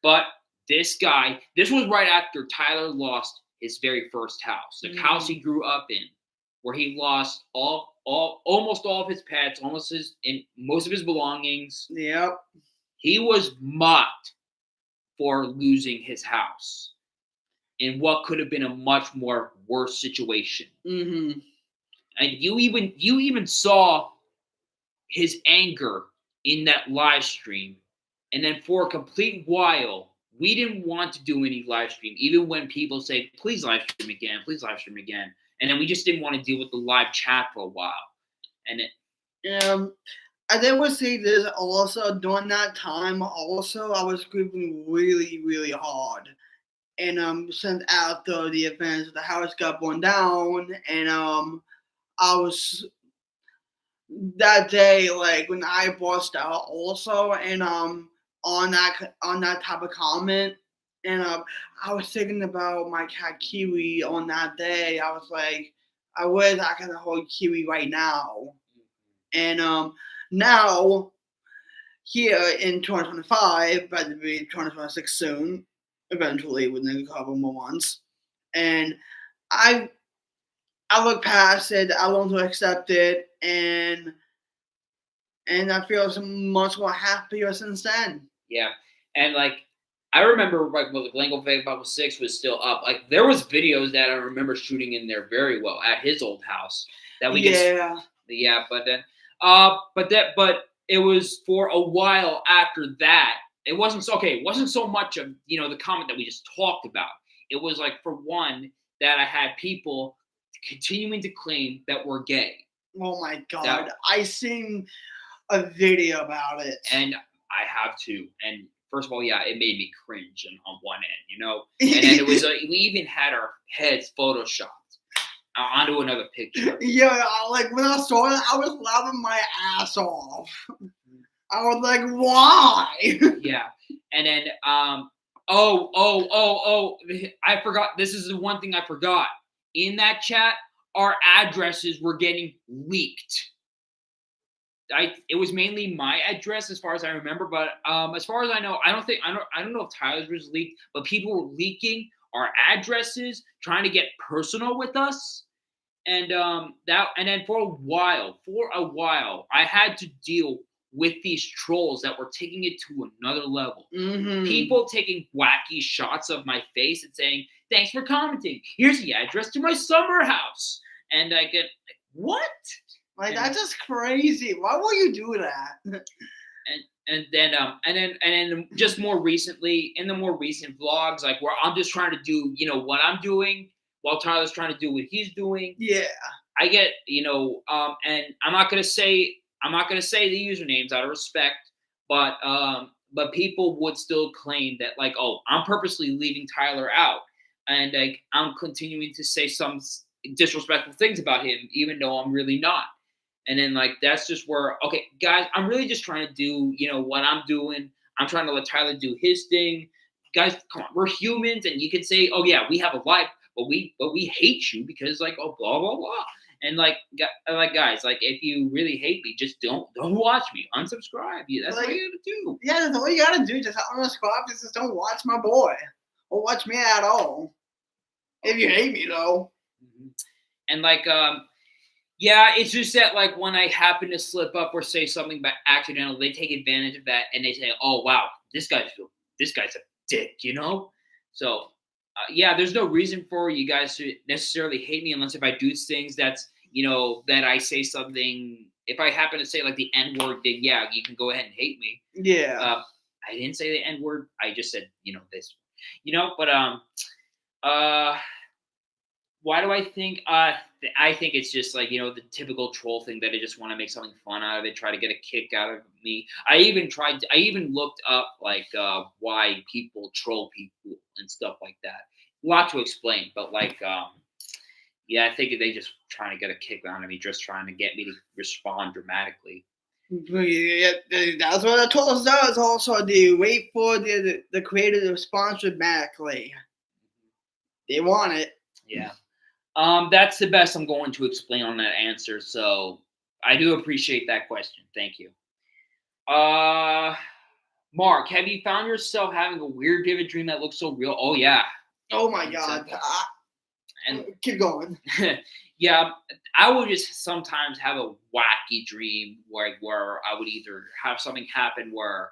But this was right after Tyler lost his very first house, the house he grew up in, where he lost almost all of his pets, most of his belongings. Yep. He was mocked for losing his house in what could have been a much more worse situation. Mm-hmm. And you even saw his anger in that live stream. And then for a complete while, we didn't want to do any live stream, even when people say, please live stream again. And then we just didn't want to deal with the live chat for a while. And I then would say this also, during that time, also, I was grieving really, really hard. And since after the events, the house got burned down, and I was that day, like when I burst out also, and on that type of comment, and I was thinking about my cat Kiwi on that day. I was like, I wish I could hold Kiwi right now, and now here in 2025, but to be 2026 soon, eventually within a couple more months, and I look past it. I learned to accept it, and I feel so much more happier since then. Yeah, and like I remember, like when the Glengal Bible 6 was still up, like there was videos that I remember shooting in there very well at his old house that we but it was for a while after that. It wasn't so much of the comment that we just talked about. It was like, for one, that I had people continuing to claim that we're gay. Oh my God. I seen a video about it. And I have too. And first of all, yeah, it made me cringe on one end, And then it was we even had our heads photoshopped onto another picture. Yeah, like when I saw it, I was laughing my ass off. I was like, why? Yeah. And then I forgot. This is the one thing I forgot. In that chat, our addresses were getting leaked. it was mainly my address as far as I remember, but as far as I know, I don't know if Tyler's was leaked, but people were leaking our addresses, trying to get personal with us, and then for a while, I had to deal with these trolls that were taking it to another level. Mm-hmm. People taking wacky shots of my face and saying, "Thanks for commenting. Here's the address to my summer house," and I get what? Like, that's just crazy. Why will you do that? And then just more recently, in the more recent vlogs, like where I'm just trying to do, what I'm doing while Tyler's trying to do what he's doing. Yeah. I get, and I'm not gonna say the usernames out of respect, but people would still claim that, like, oh, I'm purposely leaving Tyler out, and like I'm continuing to say some disrespectful things about him, even though I'm really not. And then, like, that's just where, okay, guys, I'm really just trying to do, what I'm doing. I'm trying to let Tyler do his thing. Guys, come on, we're humans, and you can say, oh yeah, we have a life, but we hate you because, like, oh, blah blah blah. And like guys, like, if you really hate me, just don't watch me. Unsubscribe. That's Like, what you gotta do. Yeah, that's all you gotta do. Just unsubscribe. Just don't watch my boy or watch me at all. If you hate me, though. And like, yeah, it's just that, like, when I happen to slip up or say something by accidental, they take advantage of that and they say, "Oh wow, this guy's a dick," So, yeah, there's no reason for you guys to necessarily hate me unless if I do things that's, that I say something. If I happen to say like the N-word, then yeah, you can go ahead and hate me. Yeah. I didn't say the N-word. I just said, this, but why do I think? I think it's just like, the typical troll thing that they just want to make something fun out of it, try to get a kick out of me. I even looked up like why people troll people and stuff like that. A lot to explain, but like, yeah, I think they just trying to get a kick out of me, just trying to get me to respond dramatically. Yeah, that's what the trolls does. Also, they wait for the creator to respond dramatically. They want it. Yeah. That's the best I'm going to explain on that answer. So I do appreciate that question. Thank you. Mark, have you found yourself having a weird, vivid dream that looks so real? Oh yeah. Oh my God. And keep going. Yeah, I would just sometimes have a wacky dream where I would either have something happen where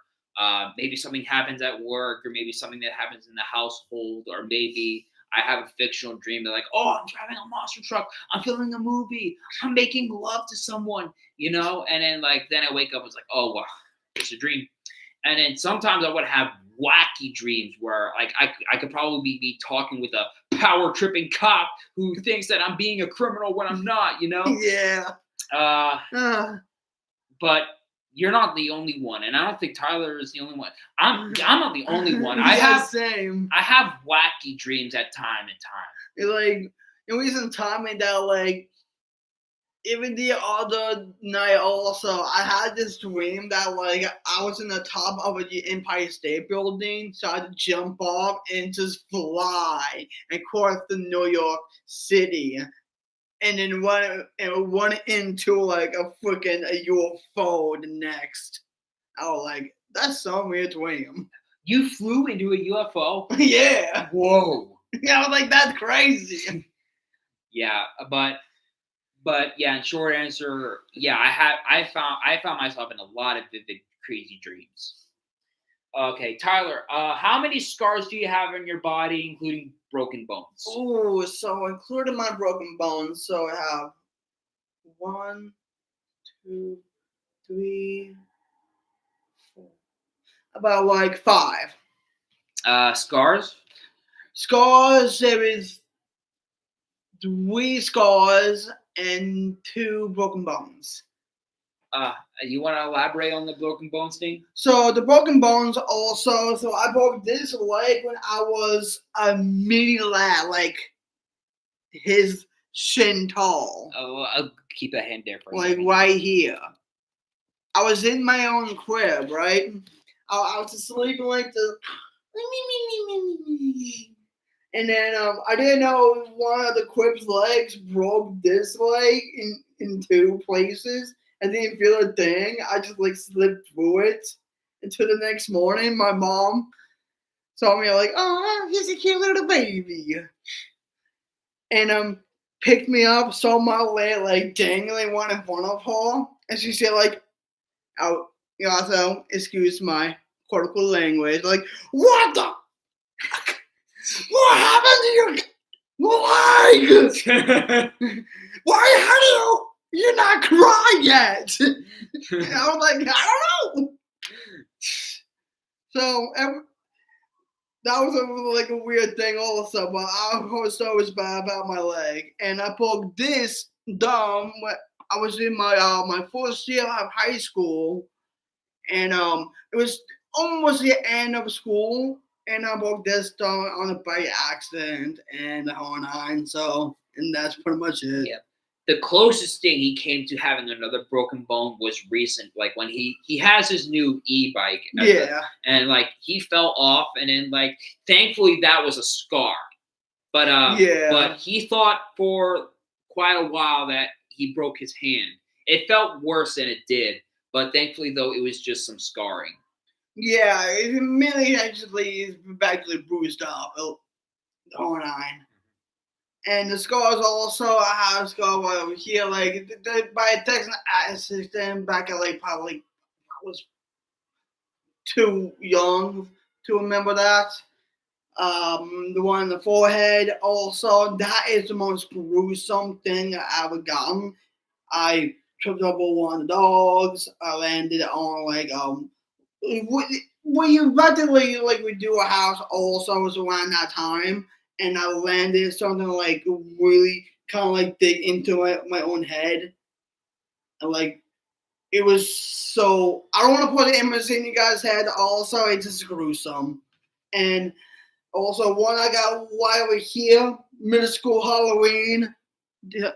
maybe something happens at work, or maybe something that happens in the household, or maybe I have a fictional dream that, like, oh, I'm driving a monster truck, I'm filming a movie, I'm making love to someone, and then I wake up and it's like, oh wow, it's a dream. And then sometimes I would have wacky dreams where, like, I could probably be talking with a power tripping cop who thinks that I'm being a criminal when I'm not, Yeah. But you're not the only one, and I don't think Tyler is the only one. I'm not the only one. I have wacky dreams at time and time. Like, in recent time, and that, like, even the other night also, I had this dream that, like, I was in the top of the Empire State Building, so I had to jump off and just fly across the New York City, and then run into, like, a UFO the next. I was like, that's some weird dream. You flew into a UFO? Yeah. Whoa. Yeah, I was like, that's crazy. Yeah, but yeah, in short answer, yeah, I found myself in a lot of vivid, crazy dreams. Okay, Tyler, how many scars do you have on your body, including broken bones? Oh, so including my broken bones, so I have 1, 2, 3, 4, about like 5. Scars? Scars, there is 3 scars and 2 broken bones. You want to elaborate on the broken bones thing? So the broken bones also, so I broke this leg when I was a mini lad, like his shin tall. Oh, I'll keep a hand there for a like second. Right here. I was in my own crib, right? I was just sleeping like this. And then I didn't know one of the crib's legs broke this leg in 2 places. I didn't feel a thing. I just like slipped through it. Until the next morning, my mom saw me like, oh, he's a cute little baby. And picked me up, saw my leg like dangling one in front of her. And she said like, oh, you also, excuse my cortical language, like, what the? What happened to your leg? Why have you're not crying yet? And I was like, I don't know. So that was like a weird thing also, but I was always bad about my leg. And I broke this thumb when I was in my first year of high school. And it was almost the end of school. And I broke this thumb on a bike accident and the whole nine. So, and that's pretty much it. Yeah. The closest thing he came to having another broken bone was recent, like when he has his new e-bike. Yeah. And like he fell off, and then like thankfully that was a scar. But Yeah. But he thought for quite a while that he broke his hand. It felt worse than it did, but thankfully though it was just some scarring. Yeah, it mainly actually is badly bruised up. The whole nine. And the scars also, I have a scar over here, like by a Texan assistant back at like probably I was too young to remember that. The one in the forehead also, that is the most gruesome thing I ever gotten. I tripped over one of the dogs. I landed on like we practically like we do a house also was around that time, and I landed something like really kind of like dig into my own head, and like it was so I don't want to put the image in you guys' head. Also, it's just gruesome, and also one I got right over here, middle school Halloween. The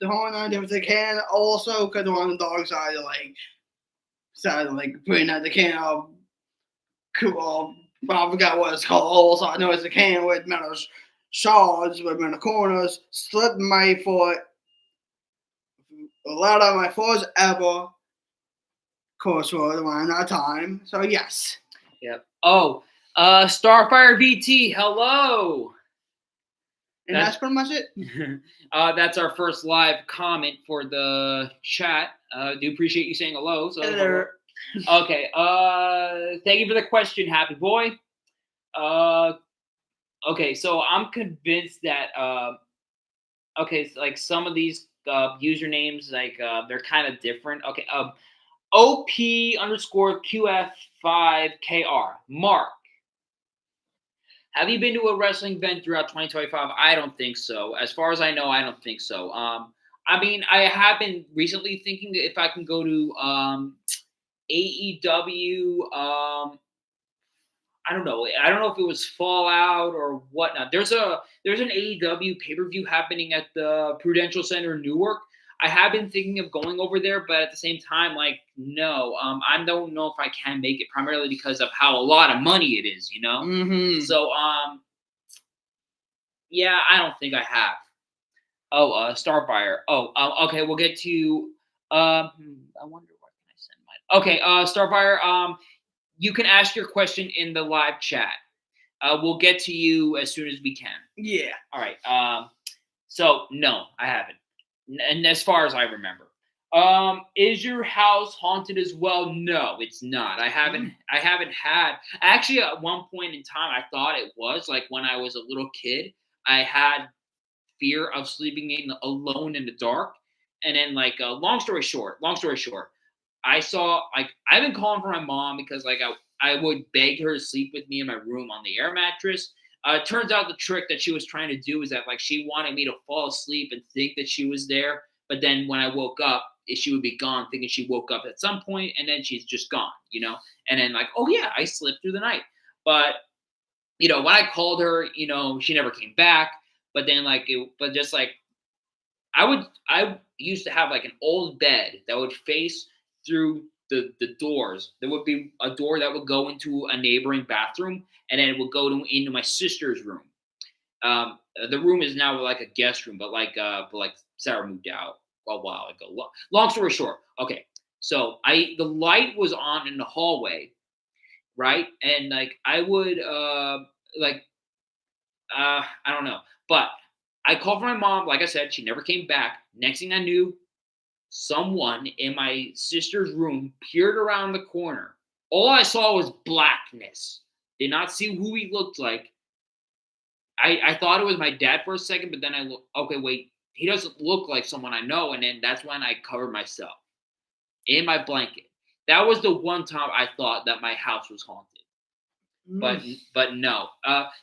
whole nine different they can also because one of the dogs started like putting out the can of cool. I forgot what it's called. Also, I know it's a can with metal shards with metal corners. Slipped my foot. A lot of my foot ever. Course for around that time. So yes. Yep. Oh, Starfire VT. Hello. And that's pretty much it. That's our first live comment for the chat. Do appreciate you saying hello. So hello. Okay. Thank you for the question, Happy Boy. Okay, so I'm convinced that okay, so like some of these usernames, like they're kind of different. Okay, OP_QF5KR. Mark, have you been to a wrestling event throughout 2025? I don't think so. As far as I know, I don't think so. I mean, I have been recently thinking if I can go to AEW. I don't know. I don't know if it was Fallout or whatnot. There's an AEW pay-per-view happening at the Prudential Center in Newark. I have been thinking of going over there, but at the same time, like, no. I don't know if I can make it, primarily because of how a lot of money it is, you know? Mm-hmm. So, yeah, I don't think I have. Oh, Starfire. Oh, okay, we'll get to, I wonder where can I send mine. Okay, Starfire, you can ask your question in the live chat. We'll get to you as soon as we can. Yeah. All right. So no, I haven't. And as far as I remember, is your house haunted as well? No, it's not. I haven't had. Actually, at one point in time, I thought it was like when I was a little kid. I had fear of sleeping alone in the dark, and then like long story short. I saw I've been calling for my mom because like I would beg her to sleep with me in my room on the air mattress. It turns out the trick that she was trying to do is that like she wanted me to fall asleep and think that she was there, but then when I woke up, she would be gone, thinking she woke up at some point, and then she's just gone, you know. And then like, oh yeah, I slept through the night. But you know, when I called her, you know, she never came back. But then I used to have like an old bed that would face through the doors. There would be a door that would go into a neighboring bathroom, and then it would go into my sister's room. The room is now like a guest room, but like Sarah moved out a while ago. Long story short, okay. So the light was on in the hallway, right? And like I would like I don't know, but I called for my mom. Like I said, she never came back. Next thing I knew, someone in my sister's room peered around the corner. All I saw was blackness. Did not see who he looked like. I thought it was my dad for a second, but then I look. Okay, wait, he doesn't look like someone I know. And then that's when I covered myself in my blanket. That was the one time I thought that my house was haunted. But no,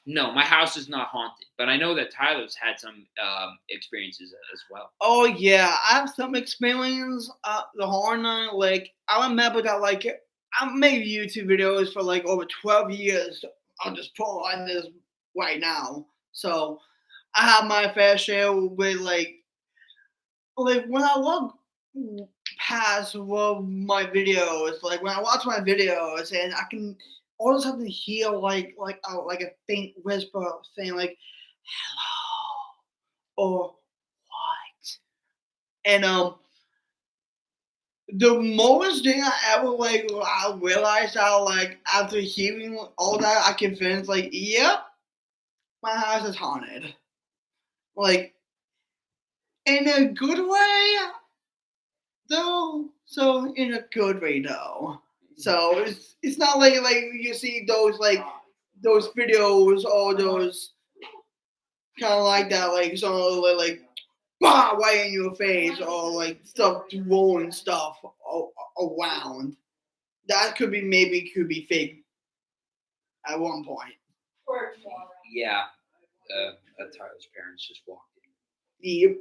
no, my house is not haunted. But I know that Tyler's had some experiences as well. Oh yeah, I have some experience. The horror night, like I remember that, like I made YouTube videos for like over 12 years. I'll just pull on this right now. So I have my fair share with like when I look past my videos, like when I watch my videos, and I can all of a sudden hear like a faint whisper saying like "hello" or "what," and the most thing I ever like I realized how like after hearing all that I can finish like yep, my house is haunted, like in a good way though. So in a good way though. So it's not like you see those videos or those kind of like that like some like bah right in your face or like stuff rolling stuff around. That could be fake at one point. Yeah, Tyler's parents just walked Yep. in.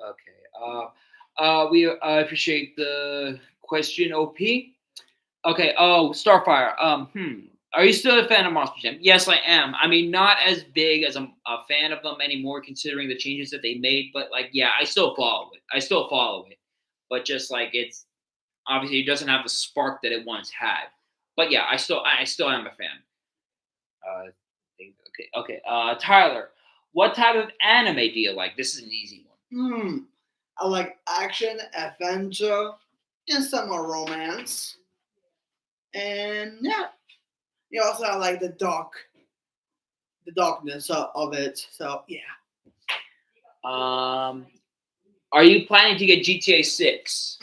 Okay. We appreciate the question, OP. Okay. Oh, Starfire. Are you still a fan of Monster Jam? Yes, I am. I mean, not as big as I'm a fan of them anymore, considering the changes that they made. But like, yeah, I still follow it. But just like it's obviously it doesn't have the spark that it once had. But yeah, I still am a fan. Okay. Tyler, what type of anime do you like? This is an easy one. I like action, adventure, and some more romance. And yeah, you also I like the darkness of it. So yeah. Are you planning to get GTA 6?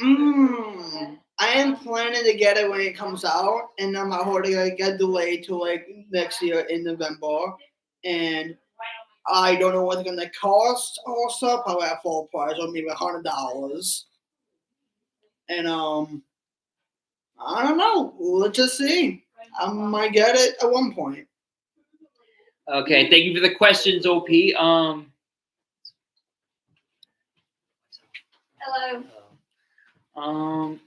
I am planning to get it when it comes out, and I'm hoping to get delayed to like next year in November. And I don't know what it's gonna cost. Also, probably at full price or maybe $100. And I don't know. Let's just see. I might get it at one point. Okay, thank you for the questions, OP. Hello.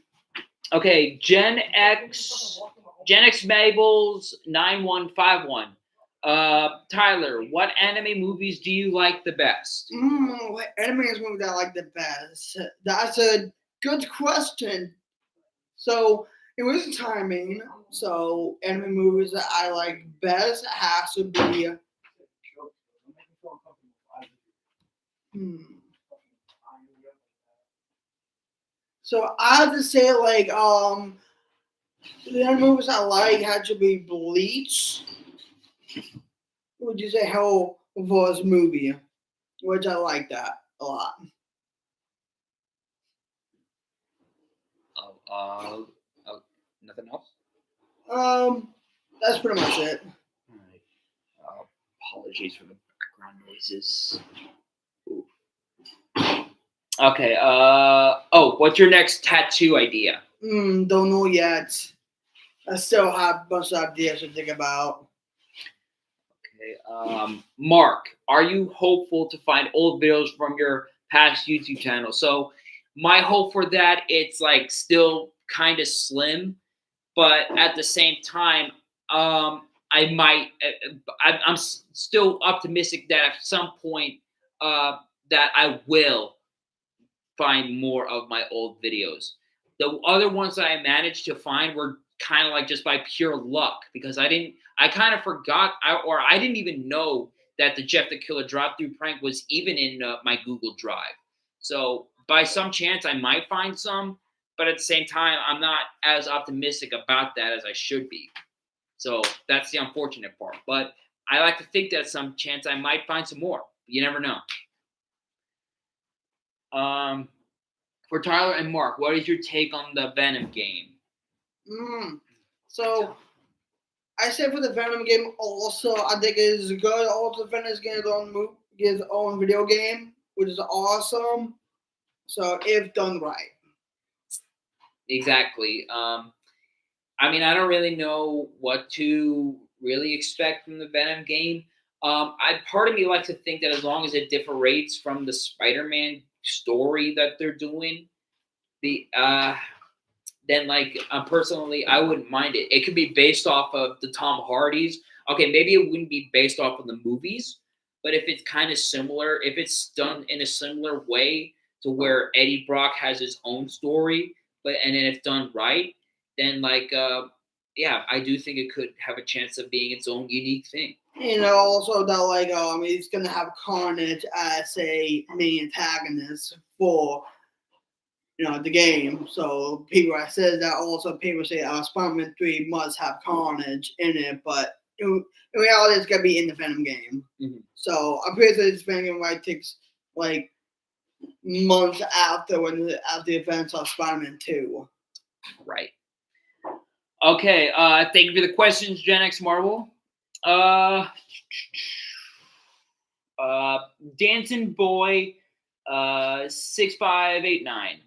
Okay, Gen X Mabels 9151. Tyler, what anime movies do you like the best? What anime is movie that I like the best? That's a good question. So it was timing. So anime movies that I like best has to be. So I have to say like the anime movies I like had to be Bleach. Would you say Hell was movie, which I like that a lot. Nothing else? That's pretty much it. All right. Apologies for the background noises. Ooh. Okay. What's your next tattoo idea? Don't know yet. I still have a bunch of ideas to think about. Okay. Mark, are you hopeful to find old videos from your past YouTube channel? So my hope for that, it's like still kind of slim, but at the same time, I might. I'm still optimistic that at some point, that I will find more of my old videos. The other ones that I managed to find were kind of like just by pure luck because I kind of forgot, I didn't even know that the Jeff the Killer drop through prank was even in my Google Drive. So by some chance, I might find some, but at the same time, I'm not as optimistic about that as I should be. So that's the unfortunate part. But I like to think that some chance I might find some more. You never know. Um, for Tyler and Mark, what is your take on the Venom game? So I say for the Venom game also, I think it is good. Also, Venom's getting his own video game, which is awesome. So if done right. Exactly. I mean, I don't really know what to really expect from the Venom game. I part of me likes to think that as long as it differentiates from the Spider-Man story that they're doing, the then like personally, I wouldn't mind it. It could be based off of the Tom Hardy's. Okay, maybe it wouldn't be based off of the movies, but if it's kind of similar, if it's done in a similar way to where Eddie Brock has his own story, but and then if done right, then like yeah, I do think it could have a chance of being its own unique thing. Also that like he's gonna have Carnage as a main antagonist for the game. So people said that also people say Spider-Man 3 must have Carnage in it, but in reality it's gonna be in the Venom game. Mm-hmm. So I'm pretty sure this Venom game might take like months after the events of Spider-Man 2. Right. Okay, thank you for the questions, Gen X Marvel. Dancing Boy 6589.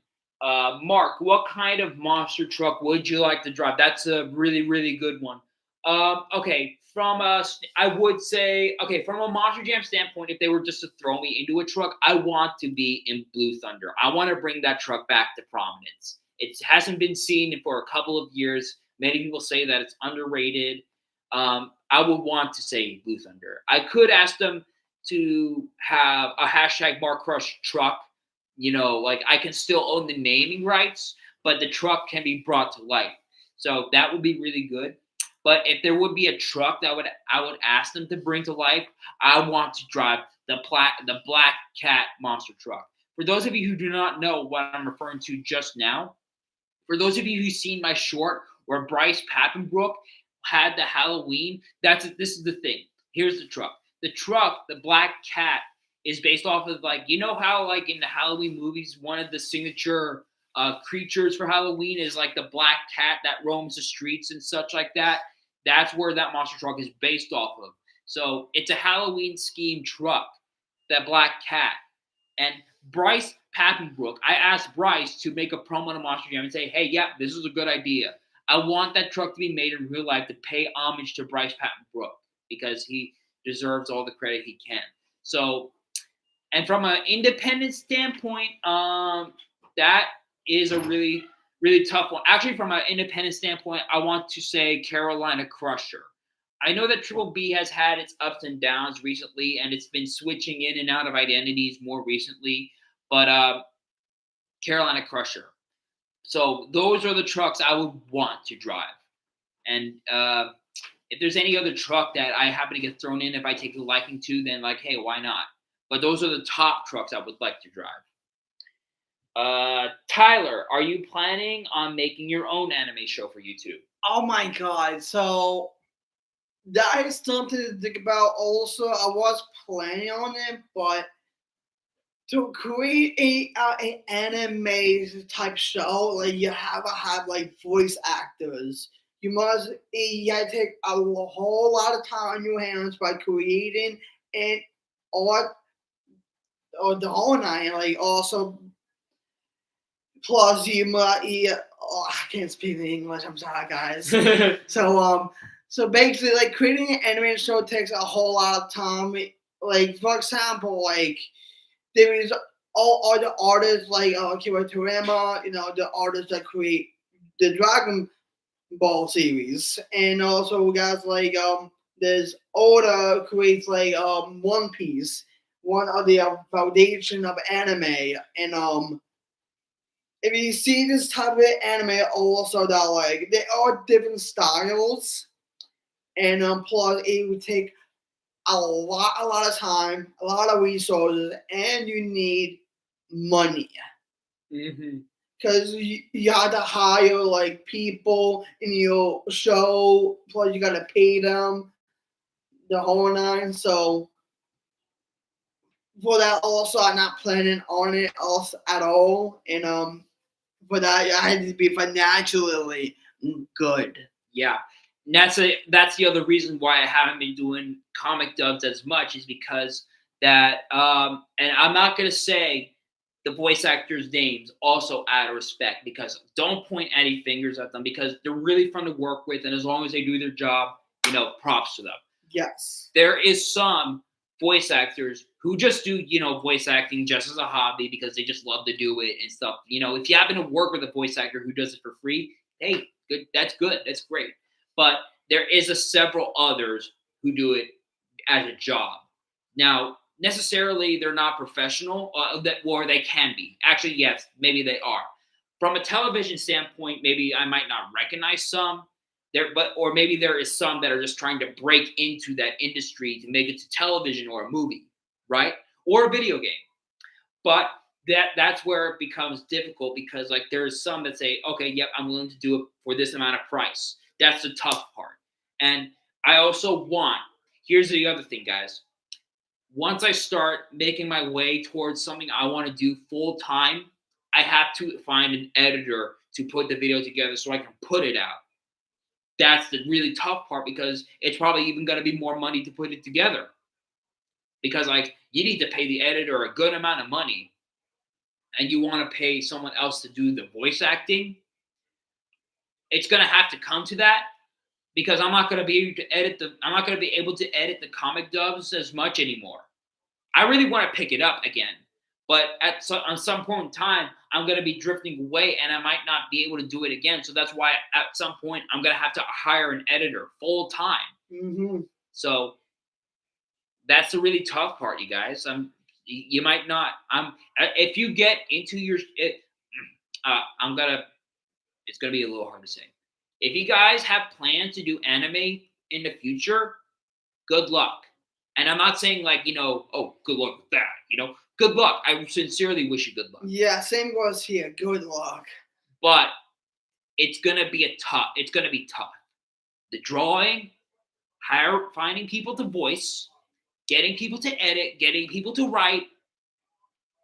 Mark, what kind of monster truck would you like to drive? That's a really, really good one. Okay, I would say, okay, from a Monster Jam standpoint, if they were just to throw me into a truck, I want to be in Blue Thunder. I want to bring that truck back to prominence. It hasn't been seen for a couple of years. Many people say that it's underrated. I would want to say Blue Thunder. I could ask them to have a hashtag Mark Crush truck. Like I can still own the naming rights, but the truck can be brought to life. So that would be really good. But if there would be a truck that I would ask them to bring to life, I want to drive the Black Cat monster truck. For those of you who do not know what I'm referring to just now, for those of you who've seen my short where Bryce Papenbrook had the Halloween, this is the thing. Here's the truck. The truck, the Black Cat, is based off of how like in the Halloween movies, one of the signature creatures for Halloween is like the black cat that roams the streets and such like that. That's where that monster truck is based off of. So it's a Halloween scheme truck, that Black Cat. And Bryce Papenbrook, I asked Bryce to make a promo on a Monster Jam and say, hey, yeah, this is a good idea. I want that truck to be made in real life to pay homage to Bryce Papenbrook because he deserves all the credit he can. So, and from an independent standpoint, that is a really, really tough one. Actually, from an independent standpoint, I want to say Carolina Crusher. I know that Triple B has had its ups and downs recently, and it's been switching in and out of identities more recently, but Carolina Crusher. So those are the trucks I would want to drive. And if there's any other truck that I happen to get thrown in, if I take a liking to, then like, hey, why not? But those are the top trucks I would like to drive. Tyler, are you planning on making your own anime show for YouTube? Oh my god! So that is something to think about. Also, I was planning on it, but to create an anime type show, like you have to have like voice actors. You have to take a whole lot of time on your hands by creating and art or the whole nine. Like also, plus you might. I can't speak the English. I'm sorry, guys. So basically, like creating an animated show takes a whole lot of time. Like for example, like there is all the artists like Akira Toriyama, the artists that create the Dragon Ball series, and also guys like there's Oda creates like One Piece, one of the foundation of anime, and if you see this type of anime, also that like they are different styles, and plus it would take a lot of time, a lot of resources, and you need money. Mm-hmm. Because you have to hire like people in your show, plus you gotta pay them the whole nine. So for that, also I'm not planning on it also at all, and for that I had to be financially good. Yeah. And that's the other reason why I haven't been doing comic dubs as much is because that and I'm not gonna say the voice actors' names also out of respect because don't point any fingers at them because they're really fun to work with and as long as they do their job, props to them. Yes. There is some voice actors who just do, voice acting just as a hobby because they just love to do it and stuff. If you happen to work with a voice actor who does it for free, hey, good. That's good. That's great. But there is several others who do it as a job. Now, necessarily, they're not professional, or they can be. Actually, yes, maybe they are. From a television standpoint, maybe I might not recognize some there, or maybe there is some that are just trying to break into that industry to make it to television or a movie, right, or a video game. But that's where it becomes difficult because like there's some that say, okay, yep, I'm willing to do it for this amount of price. That's the tough part. And I also want, here's the other thing, guys. Once I start making my way towards something I want to do full time, I have to find an editor to put the video together so I can put it out. That's the really tough part because it's probably even going to be more money to put it together. Because like you need to pay the editor a good amount of money and you want to pay someone else to do the voice acting, it's going to have to come to that because I'm not going to be able to edit the comic dubs as much anymore. I really want to pick it up again, but on some point in time, I'm going to be drifting away and I might not be able to do it again. So that's why at some point I'm going to have to hire an editor full time. Mm-hmm. So that's the really tough part, you guys. You might not. If you get into it's gonna be a little hard to say. If you guys have plans to do anime in the future, good luck. And I'm not saying like, oh, good luck with that, good luck. I sincerely wish you good luck. Yeah, same goes here. Good luck. But it's gonna be tough. The drawing, finding people to voice, getting people to edit, getting people to write.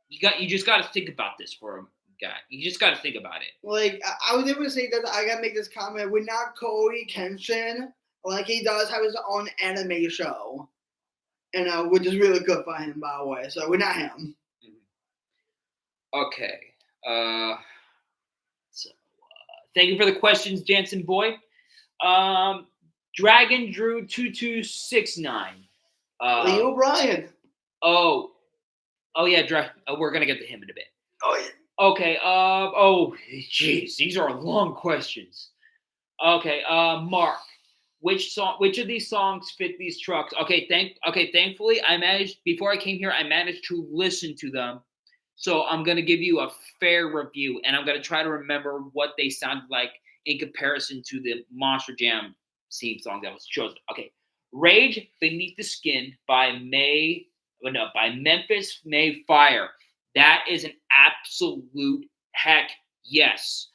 You just got to think about this for a guy. You just got to think about it. Like I would never say that I gotta make this comment. We're not Cody Kenshin. Like he does have his own anime show, and which is really good for him, by the way. So we're not him. Okay. Thank you for the questions, Jansen boy. Dragon Drew 2269. Lee O'Brien. Oh yeah, we're gonna get to him in a bit. Oh yeah. Okay. Jeez, these are long questions. Okay. Mark, which of these songs fit these trucks? Okay. Thankfully, before I came here, I managed to listen to them. So I'm gonna give you a fair review, and I'm gonna try to remember what they sounded like in comparison to the Monster Jam theme song that was chosen. Okay. Rage Beneath the Skin by Memphis May Fire. That is an absolute heck yes.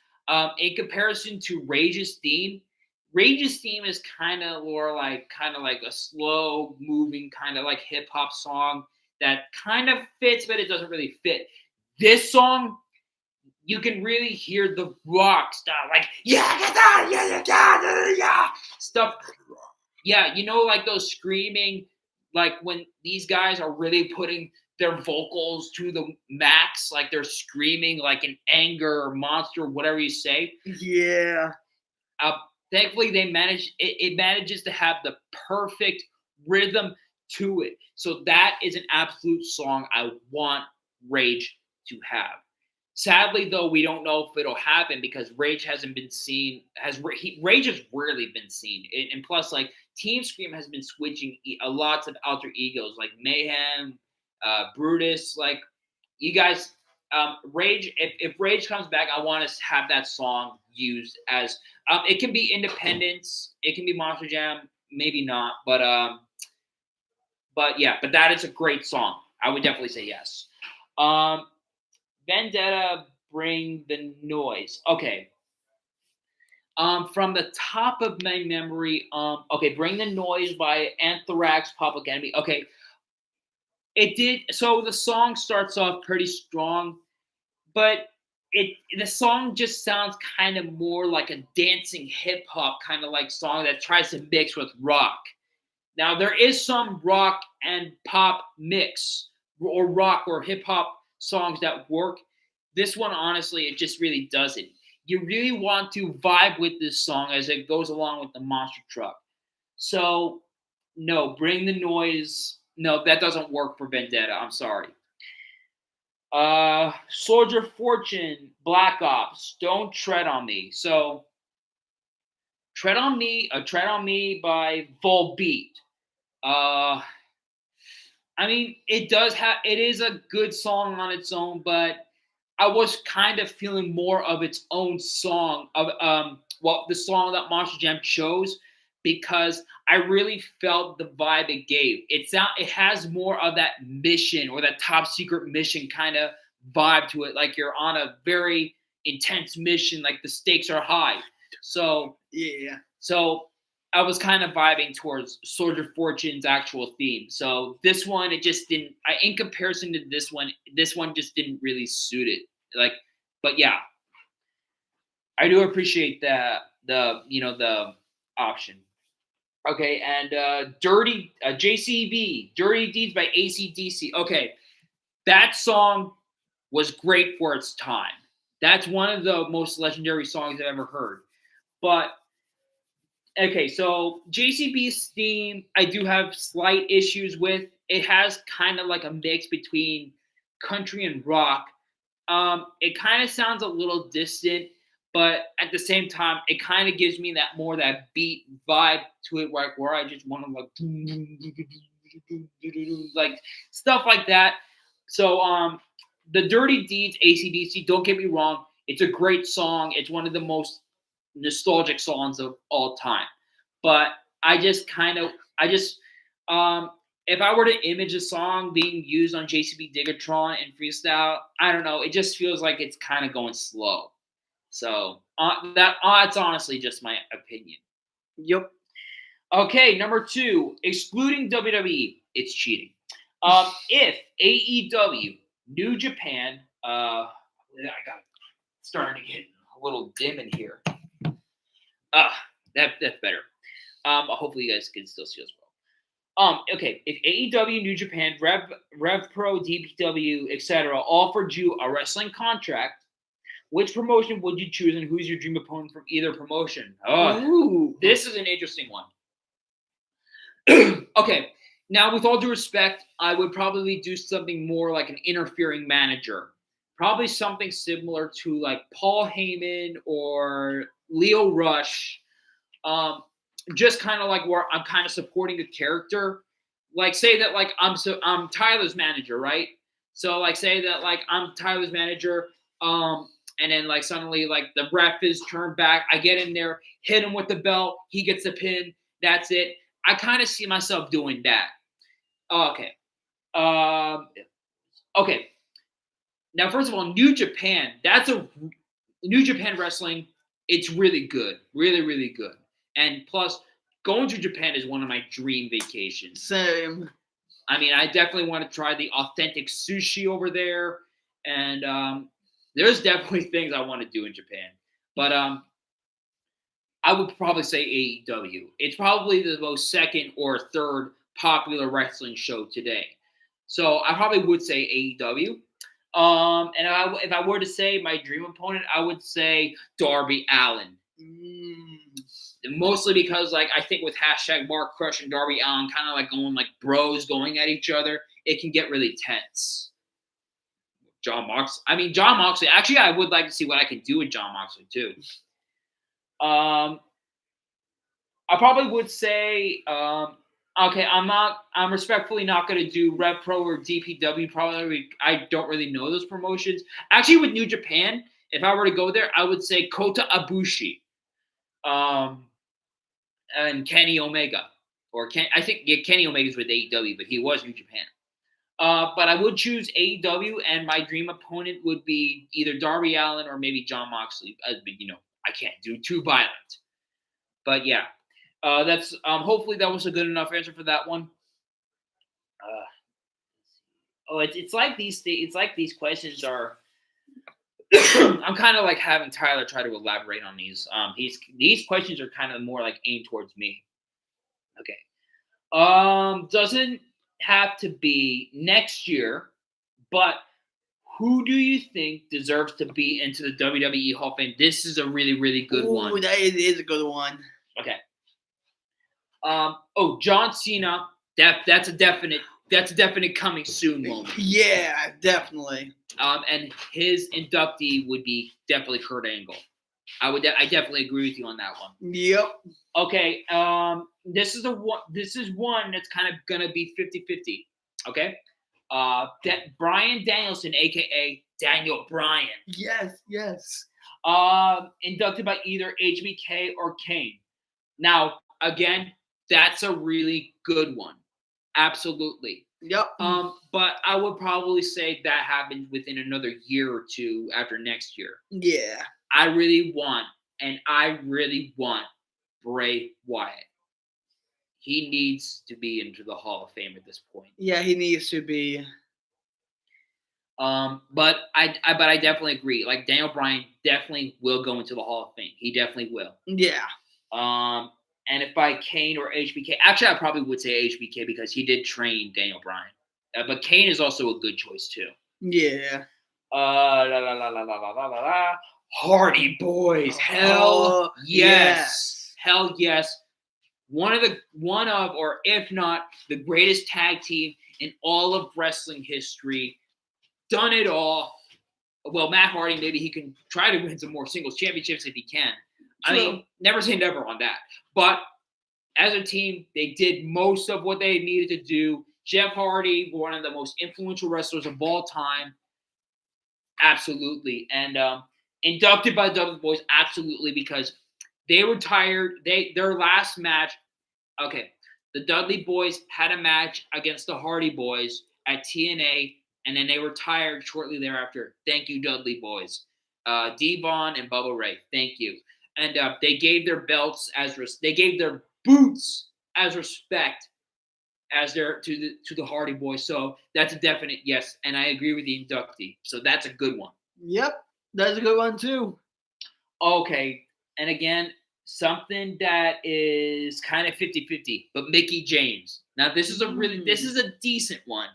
In comparison to Rage's theme is kind of like a slow moving kind of like hip hop song that kind of fits, but it doesn't really fit. This song, you can really hear the rock style, like yeah stuff. Yeah, like those screaming, like when these guys are really putting their vocals to the max, like they're screaming like an anger or monster, whatever you say. Yeah. Thankfully, it manages to have the perfect rhythm to it. So that is an absolute song I want Rage to have. Sadly, though, we don't know if it'll happen because Rage hasn't been seen. Rage has rarely been seen, and plus, like Team Scream has been switching a lots of alter egos like Mayhem, Brutus. Like you guys, Rage. If Rage comes back, I want to have that song used as. It can be Independence. It can be Monster Jam. Maybe not, but yeah. But that is a great song. I would definitely say yes. Vendetta, Bring the Noise. Okay. From the top of my memory, okay, Bring the Noise by Anthrax, Public Enemy. Okay, it did. So the song starts off pretty strong, but the song just sounds kind of more like a dancing hip hop kind of like song that tries to mix with rock. Now there is some rock and pop mix or rock or hip hop songs that work. This one honestly it just really doesn't. You really want to vibe with this song as it goes along with the monster truck. So no, Bring the Noise. No, that doesn't work for Vendetta. I'm sorry. Soldier Fortune, Black Ops, Don't Tread on Me. So Tread on Me by Volbeat. Uh, I mean, it is a good song on its own, but I was kind of feeling more of its own song of the song that Monster Jam chose because I really felt the vibe it gave. It has more of that mission or that top secret mission kind of vibe to it, like you're on a very intense mission, like the stakes are high. So Yeah. so I was kind of vibing towards Soldier Fortune's actual theme. So this one, it just didn't. In comparison to this one just didn't really suit it. Like, but yeah, I do appreciate the option. Okay, and Dirty JCB, Dirty Deeds by AC/DC. Okay, that song was great for its time. That's one of the most legendary songs I've ever heard. But okay, so JCB's theme, I do have slight issues with. It has kind of like a mix between country and rock. It kind of sounds a little distant, but at the same time, it kind of gives me that beat vibe to it, where I just want to like stuff like that. So the Dirty Deeds AC/DC. Don't get me wrong, it's a great song. It's one of the most nostalgic songs of all time. But I just, if I were to image a song being used on JCB Digatron and freestyle, I don't know. It just feels like it's kind of going slow. So that's honestly just my opinion. Yep. Okay, number 2, excluding WWE, it's cheating. If AEW, New Japan, I got starting to get a little dim in here. That's better. Hopefully you guys can still see us well. Okay, if AEW, New Japan, Rev Pro, DPW, etc. offered you a wrestling contract, which promotion would you choose, and who's your dream opponent from either promotion? Ooh. This is an interesting one. Okay, now with all due respect, I would probably do something more like an interfering manager. Probably something similar to like Paul Heyman or Leo Rush. Just kind of like where I'm kind of supporting a character. Like say that like I'm Tyler's manager, right? So like say that like I'm Tyler's manager, and then like suddenly like the ref is turned back. I get in there, hit him with the belt, he gets the pin. That's it. I kind of see myself doing that. Okay. Okay. Now, first of all, New Japan. New Japan wrestling. It's really good, really, really good. And plus, going to Japan is one of my dream vacations. Same. I mean, I definitely want to try the authentic sushi over there, and there's definitely things I want to do in Japan. But I would probably say AEW. It's probably the most second or third popular wrestling show today. So I probably would say AEW. And if I were to say my dream opponent, I would say Darby Allin. Mostly because like I think with hashtag Mark Crush and Darby Allin kind of like going like bros going at each other, it can get really tense. John Moxley. Actually, I would like to see what I can do with John Moxley too. I probably would say, okay, I'm respectfully not going to do Rev Pro or DPW. Probably, I don't really know those promotions. Actually, with New Japan, if I were to go there, I would say Kota Ibushi, and Kenny Omega. I think Kenny Omega's with AEW, but he was New Japan. But I would choose AEW, and my dream opponent would be either Darby Allin or maybe Jon Moxley. I can't do too violent. But yeah, that's hopefully that was a good enough answer for that one. It's like these questions are. I'm kind of like having Tyler try to elaborate on these. These questions are kind of more like aimed towards me. Okay. Doesn't have to be next year, but who do you think deserves to be into the WWE Hall of Fame? This is a really, really good one. That is a good one. Okay. John Cena. That's a definite coming soon moment. Yeah, definitely. And his inductee would be definitely Kurt Angle. I definitely agree with you on that one. Yep. Okay. This is one that's kind of gonna be 50-50. Okay. Bryan Danielson, aka Daniel Bryan. Yes. Inducted by either HBK or Kane. Now, again, that's a really good one. Absolutely. Yep. But I would probably say that happens within another year or two after next year. Yeah. I really want Bray Wyatt. He needs to be into the Hall of Fame at this point. Yeah, he needs to be. But I definitely agree. Like Daniel Bryan definitely will go into the Hall of Fame. He definitely will. Yeah. And if by Kane or HBK, actually I probably would say HBK because he did train Daniel Bryan. But Kane is also a good choice too. Yeah. Hardy Boys. Hell yes. Hell yes. One of, or if not, the greatest tag team in all of wrestling history. Done it all. Well, Matt Hardy, maybe he can try to win some more singles championships if he can. I mean, never say never on that. But as a team, they did most of what they needed to do. Jeff Hardy, one of the most influential wrestlers of all time. Absolutely. And inducted by the Dudley Boys, absolutely, because they retired. Their last match, okay, the Dudley Boys had a match against the Hardy Boys at TNA, and then they retired shortly thereafter. Thank you, Dudley Boys. Devon and Bubba Ray, thank you. And they gave their belts they gave their boots as respect as to the Hardy Boys. So that's a definite yes, and I agree with the inductee. So that's a good one. Yep, that's a good one too. Okay, and again, something that is kind of 50-50, but Mickie James. Now this is a decent one.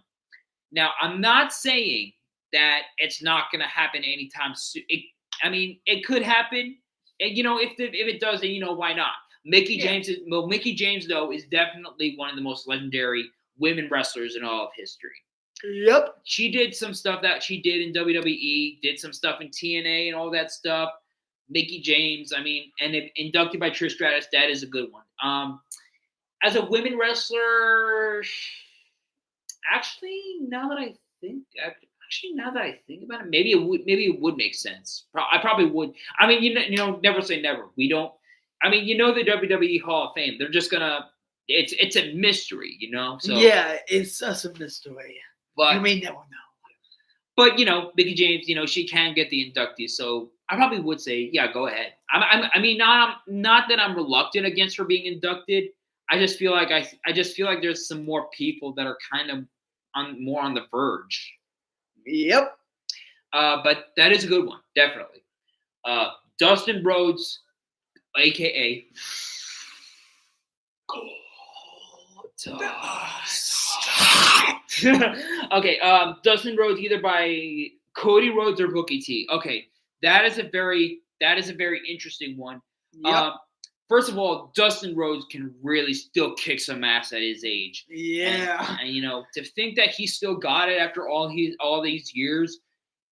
Now I'm not saying that it's not going to happen anytime soon. It could happen. And, if it does, then why not? Mickie James though is definitely one of the most legendary women wrestlers in all of history. Yep. She did some stuff that she did in WWE, did some stuff in TNA and all that stuff. Mickie James, and if inducted by Trish Stratus, that is a good one. As a women wrestler, actually, now that I think about it, maybe it would make sense. I probably would. Never say never. We don't. The WWE Hall of Fame. They're just gonna. It's a mystery, So yeah, it's just a mystery. But you may never know. But Mickie James, she can get the inductee, so I probably would say, yeah, go ahead. Not that I'm reluctant against her being inducted. I just feel like there's some more people that are kind of more on the verge. Yep. But that is a good one, definitely. Dustin Rhodes, aka okay, Dustin Rhodes either by Cody Rhodes or Booker T. Okay, that is a very interesting one. Yep. First of all, Dustin Rhodes can really still kick some ass at his age. Yeah. And to think that he still got it after all these years,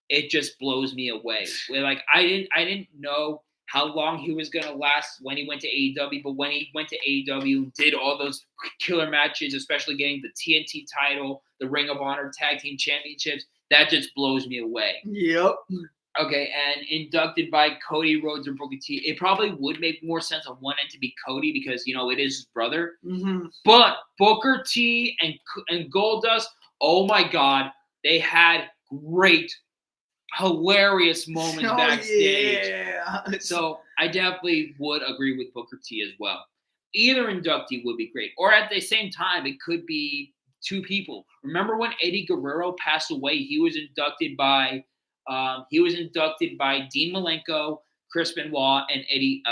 it just blows me away. Like I didn't know how long he was gonna last when he went to AEW, but when he went to AEW, did all those killer matches, especially getting the TNT title, the Ring of Honor Tag Team Championships, that just blows me away. Yep. Okay, and inducted by Cody Rhodes or Booker T. It probably would make more sense on one end to be Cody because it is his brother. Mm-hmm. But Booker T and Goldust Oh my God, they had great, hilarious moments backstage. Yeah. So I definitely would agree with Booker T as well. Either inductee would be great, or at the same time, it could be two people. Remember when Eddie Guerrero passed away? He was inducted by Dean Malenko, Chris Benoit, and Eddie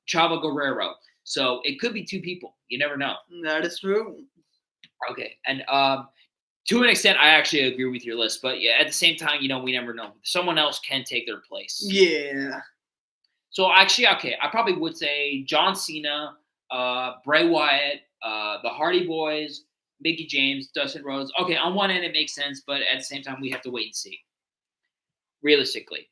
Chavo Guerrero. So it could be two people. You never know. That is true. Okay, and to an extent, I actually agree with your list, but yeah, at the same time, we never know. Someone else can take their place. Yeah. So actually, okay, I probably would say John Cena, Bray Wyatt, the Hardy Boys, Mickey James, Dustin Rhodes. Okay, on one end it makes sense, but at the same time we have to wait and see. Realistically.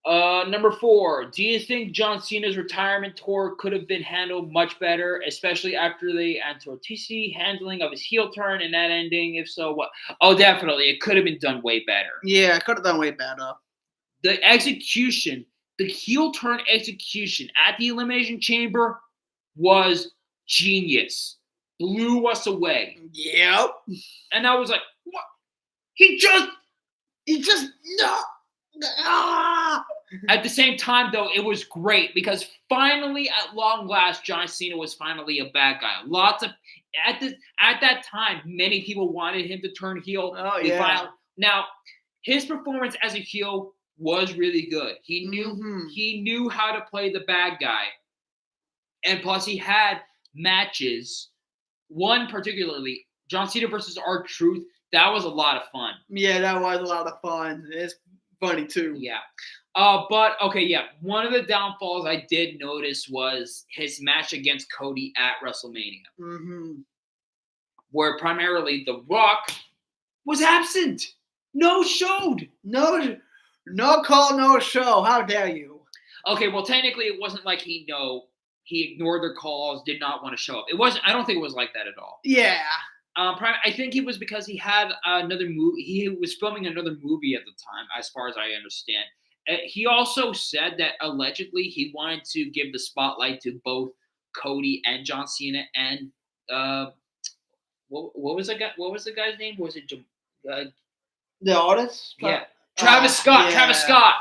Number 4, do you think John Cena's retirement tour could have been handled much better, especially after the Antortisi handling of his heel turn and that ending? If so, what? Oh, definitely. It could have been done way better. Yeah, it could have done way better. The execution, the heel turn execution at the Elimination Chamber was genius. Blew us away. Yep. And I was like, what? He just no. Ah! At the same time, though, it was great because finally, at long last, John Cena was finally a bad guy. At that time, many people wanted him to turn heel. Oh yeah. Now, his performance as a heel was really good. He knew how to play the bad guy, and plus he had matches. One particularly, John Cena versus R-Truth. That was a lot of fun. Yeah, that was a lot of fun. It's funny too. Yeah. But okay, yeah. One of the downfalls I did notice was his match against Cody at WrestleMania, where primarily The Rock was absent. No showed. No call, no show. How dare you? Okay, well, technically, it wasn't like he ignored their calls, did not want to show up. It wasn't. I don't think it was like that at all. Yeah. I think it was because he had another movie. He was filming another movie at the time, as far as I understand. He also said that allegedly he wanted to give the spotlight to both Cody and John Cena and what was the guy? What was the guy's name? Was it the artist? Yeah, Travis Scott. Yeah. Travis Scott.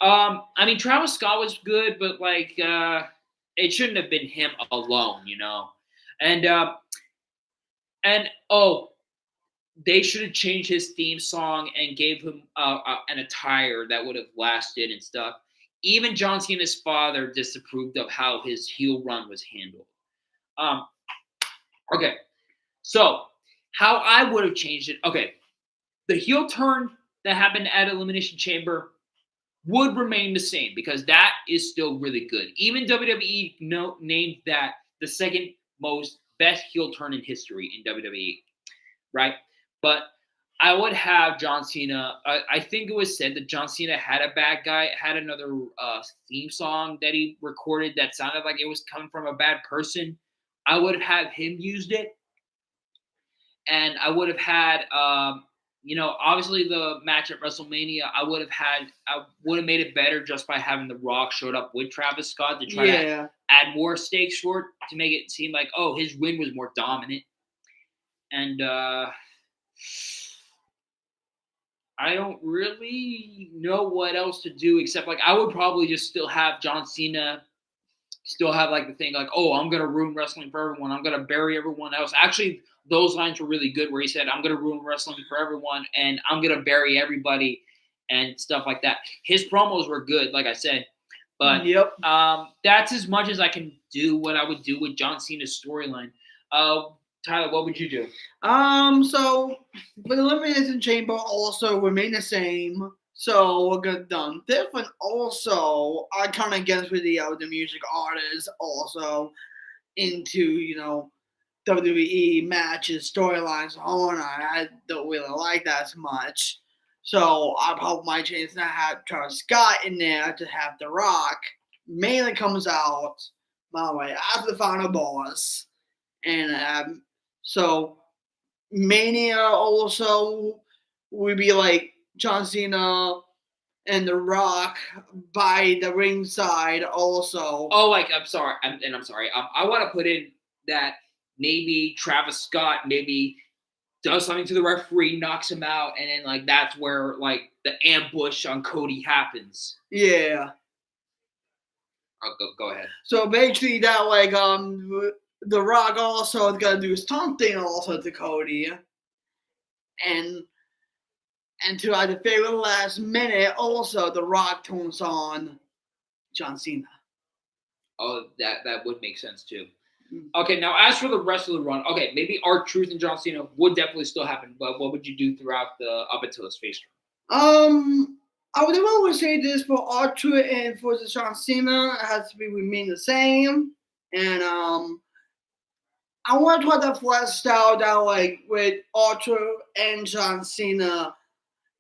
I mean, Travis Scott was good, but like it shouldn't have been him alone, And they should have changed his theme song and gave him an attire that would have lasted and stuff. Even John Cena's father disapproved of how his heel run was handled. Okay, so how I would have changed it. Okay, the heel turn that happened at Elimination Chamber would remain the same because that is still really good. Even WWE named that the second most best heel turn in history in WWE, right? But I would have John Cena. I think it was said that John Cena had another theme song that he recorded that sounded like it was coming from a bad person. I would have him used it. And I would have had, obviously the match at WrestleMania, I would have made it better just by having The Rock showed up with Travis Scott to try to add more stakes for it to make it seem like, his win was more dominant. And I don't really know what else to do except like I would probably just still have John Cena still have like the thing like, I'm going to ruin wrestling for everyone. I'm going to bury everyone else. Actually, those lines were really good where he said, I'm going to ruin wrestling for everyone and I'm going to bury everybody and stuff like that. His promos were good, like I said. But that's as much as I can do what I would do with John Cena's storyline. Tyler, what would you do? So the Elimination Chamber also remain the same. So we're gonna done different. Also, I kind of guess with the music artists also into WWE matches, storylines, and I don't really like that as much. So I hope my chance to have Travis Scott in there to have The Rock mainly comes out my way after the final boss. And so Mania also would be like John Cena and The Rock by the ringside also. I'm sorry. I want to put in that maybe Travis Scott maybe does something to the referee, knocks him out, and then like that's where like the ambush on Cody happens. Yeah. I'll go ahead. So basically, that like The Rock also is gonna do something also to Cody, and to like the very last minute, also The Rock turns on John Cena. Oh, that would make sense too. Mm. Okay, now as for the rest of the run, okay, maybe R-Truth and John Cena would definitely still happen, but what would you do throughout up until his face turn? I would always say this for R-Truth and for the John Cena, it has to be remain the same. And I want to try to flesh out that like with R-Truth and John Cena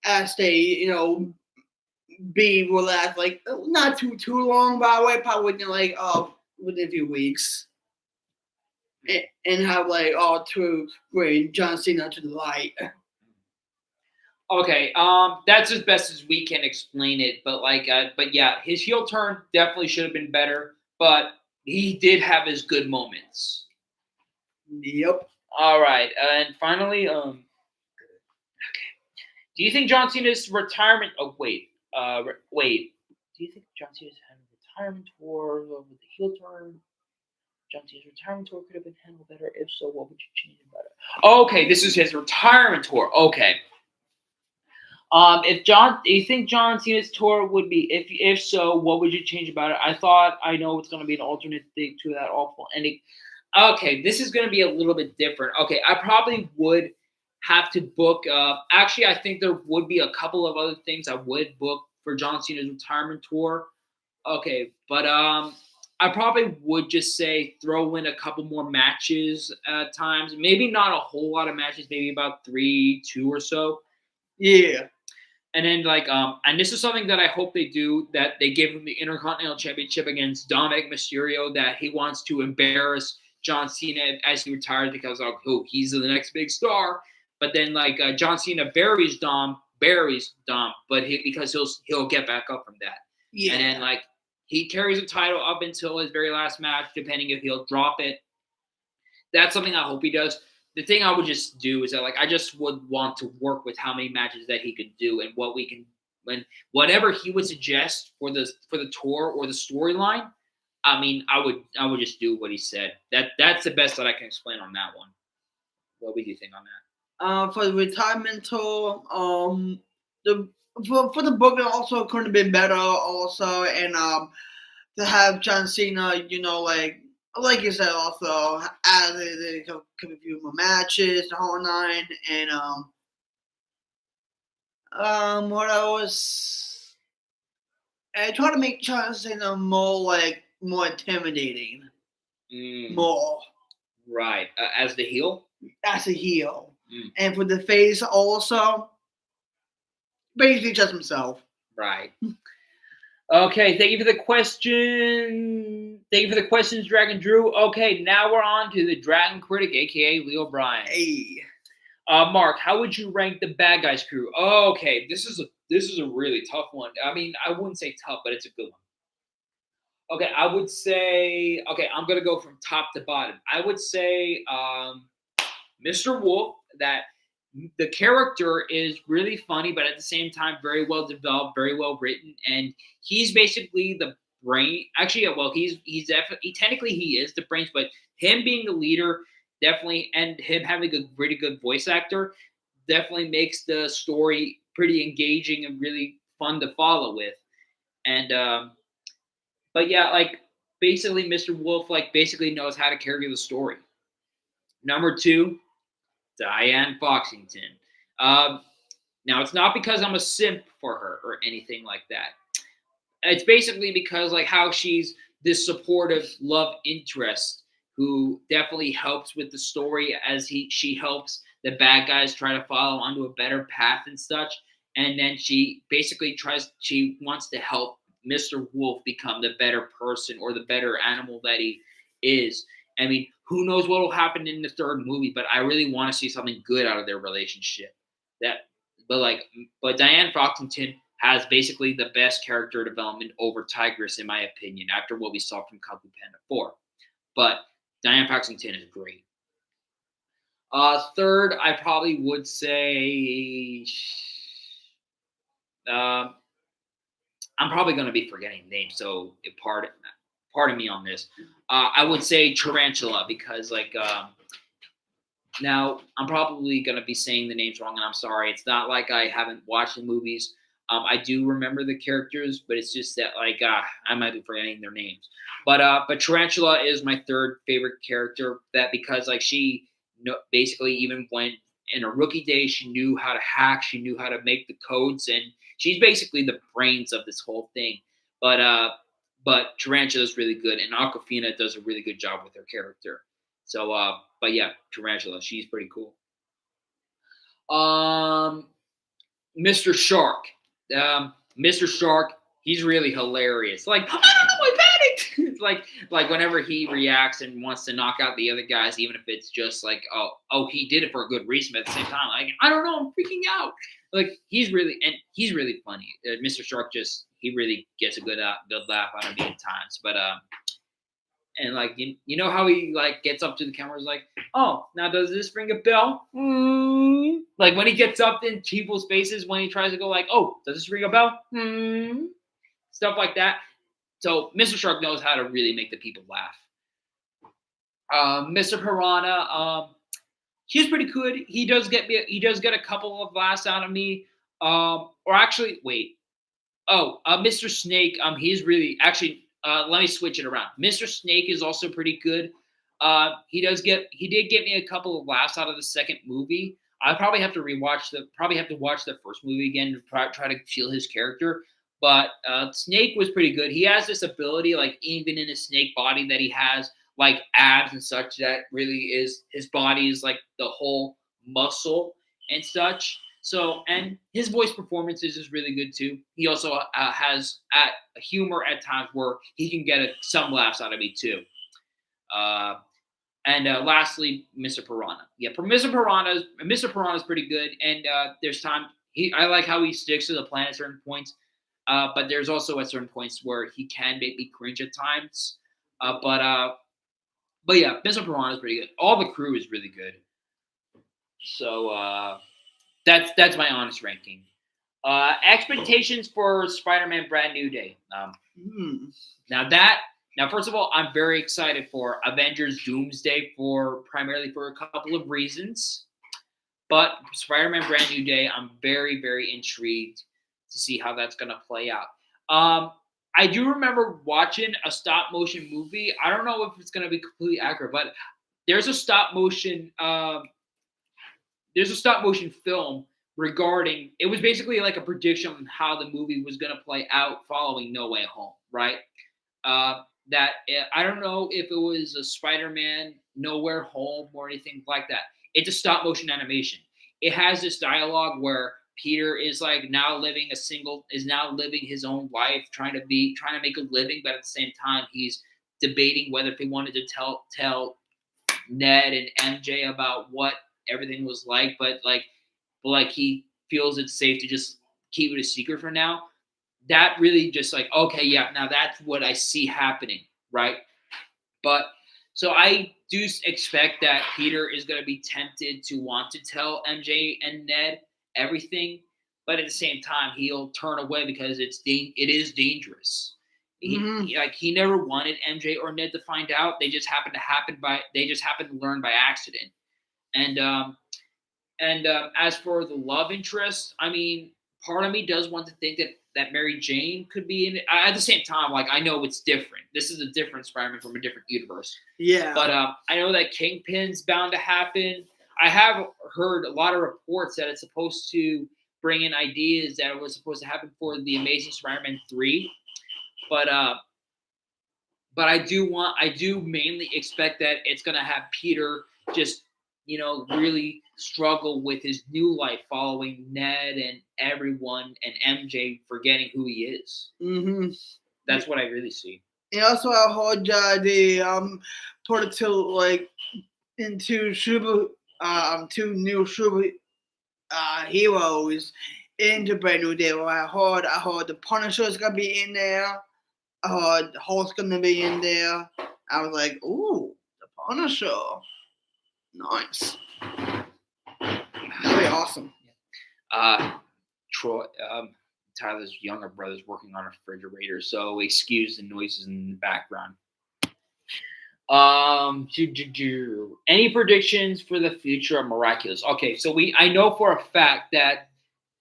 as they, be relaxed, like not too long, by the way, probably within a few weeks. And have like R-Truth bring John Cena to the light. Okay, that's as best as we can explain it, but yeah, his heel turn definitely should have been better, but he did have his good moments. Yep. All right, and finally, okay, do you think John Cena's retirement? Oh wait, wait, do you think John Cena's had a retirement tour with the heel turn? John Cena's retirement tour could have been handled better. If so, what would you change about it? Okay, this is his retirement tour. Okay. Do you think John Cena's tour would be, if so, what would you change about it? I know it's going to be an alternate thing to that awful ending. Okay, this is going to be a little bit different. Okay, I probably would have to book. Actually, I think there would be a couple of other things I would book for John Cena's retirement tour. Okay, but I probably would just say throw in a couple more matches at times. Maybe not a whole lot of matches. Maybe about 3, 2 or so. Yeah. And then and this is something that I hope they do, that they give him the Intercontinental Championship against Dominic Mysterio, that he wants to embarrass John Cena as he retires because he's the next big star. But then John Cena buries Dom, but because he'll get back up from that. Yeah. And then he carries the title up until his very last match, depending if he'll drop it. That's something I hope he does. The thing I would just do is that I just would want to work with how many matches that he could do and whatever he would suggest for the tour or the storyline. I mean, I would just do what he said. That's the best that I can explain on that one. What would you think on that? For the retirement tour, for the booking also could have been better also, and to have John Cena, like you said, also add a few more matches, the whole nine, and what else? And try to make John Cena more intimidating, more. Right, as the heel. As a heel, and for the face also, basically just himself. Right. Okay, thank you for the question. Thank you for the questions, Dragon Drew. Okay, now we're on to the Dragon Critic, aka Leo Bryan. Hey. Mark, how would you rank the Bad Guys crew? Okay, this is a really tough one. I mean, I wouldn't say tough, but it's a good one. Okay, I would say, I'm gonna go from top to bottom. I would say Mr. Wolf, that the character is really funny, but at the same time, very well developed, very well written, and he's basically the brain. Actually, well, he's definitely, technically he is the brains, but him being the leader definitely, and him having a pretty good voice actor, definitely makes the story pretty engaging and really fun to follow with. And but yeah, basically, Mr. Wolf basically knows how to carry the story. Number 2. Diane Foxington. Now, it's not because I'm a simp for her or anything like that. It's basically because how she's this supportive love interest who definitely helps with the story as she helps the bad guys try to follow onto a better path and such. And then she basically she wants to help Mr. Wolf become the better person or the better animal that he is. I mean, who knows what will happen in the third movie, but I really want to see something good out of their relationship. But Diane Foxington has basically the best character development over Tigress, in my opinion, after what we saw from Kung Fu Panda 4. But Diane Foxington is great. Third, I probably would say. Um, I'm probably going to be forgetting names, so pardon me on this. I would say Tarantula because now I'm probably going to be saying the names wrong, and I'm sorry. It's not like I haven't watched the movies. I do remember the characters, but it's just that I might be forgetting their names. But Tarantula is my third favorite character. That because she basically even when in her rookie days she knew how to hack, she knew how to make the codes, and she's basically the brains of this whole thing. But Tarantula is really good, and Aquafina does a really good job with her character. So, but yeah, Tarantula, she's pretty cool. Mr. Shark. Mr. Shark, he's really hilarious. I don't know, I panicked. It's like whenever he reacts and wants to knock out the other guys, even if it's just he did it for a good reason, but at the same time, I don't know, I'm freaking out. He's really funny. Mr. Shark he really gets a good laugh out of me at times. But and you know how he gets up to the camera is oh, now does this ring a bell? When he gets up in people's faces when he tries to go oh, does this ring a bell? Stuff like that. So Mr. Shark knows how to really make the people laugh. Mr. Piranha, he's pretty good. He does get a couple of laughs out of me. Or actually, wait. Mr. Snake, he's really actually. Let me switch it around. Mr. Snake is also pretty good. He did get me a couple of laughs out of the second movie. I probably have to watch the first movie again to try to feel his character. But Snake was pretty good. He has this ability, even in his snake body, that he has abs and such. That really is his body is the whole muscle and such. So, and his voice performances is really good too. He also has humor at times where he can get some laughs out of me too. And lastly, Mr. Piranha. Yeah, Mr. Piranha is pretty good. And there's time I like how he sticks to the plan at certain points. But there's also at certain points where he can make me cringe at times. But yeah, Mr. Piranha is pretty good. All the crew is really good. So that's my honest ranking. Expectations for Spider-Man Brand New Day. Now, first of all, I'm very excited for Avengers Doomsday primarily for a couple of reasons. But Spider-Man Brand New Day, I'm very, very intrigued to see how that's going to play out. I do remember watching a stop motion movie. I don't know if it's going to be completely accurate, but there's a stop motion film regarding, it was basically like a prediction on how the movie was going to play out following No Way Home, right? I don't know if it was a Spider-Man Nowhere Home or anything like that. It's a stop motion animation. It has this dialogue where Peter is now living his own life, trying to make a living, but at the same time he's debating whether if he wanted to tell Ned and MJ about what everything was like, but he feels it's safe to just keep it a secret for now. That really just okay, yeah, now that's what I see happening, right? But so I do expect that Peter is going to be tempted to want to tell MJ and Ned everything, but at the same time he'll turn away because it is dangerous. He never wanted MJ or Ned to find out. They just happened to learn by accident. And as for the love interest, I mean, part of me does want to think that Mary Jane could be in it. At the same time, I know it's different. This is a different Spider-Man from a different universe. Yeah. But I know that Kingpin's bound to happen. I have heard a lot of reports that it's supposed to bring in ideas that it was supposed to happen for the Amazing Spider-Man 3. But I do mainly expect that it's gonna have Peter just really struggle with his new life following Ned and everyone and MJ forgetting who he is. That's what I really see. And also, I heard they put it to into two new super heroes into Brand New Day. I heard the Punisher's gonna be in there. I heard Hulk's gonna be in there. I was like, ooh, the Punisher. Nice. Awesome. Troy, Tyler's younger brother's working on a refrigerator, so excuse the noises in the background. Any predictions for the future of Miraculous? Okay, so I know for a fact that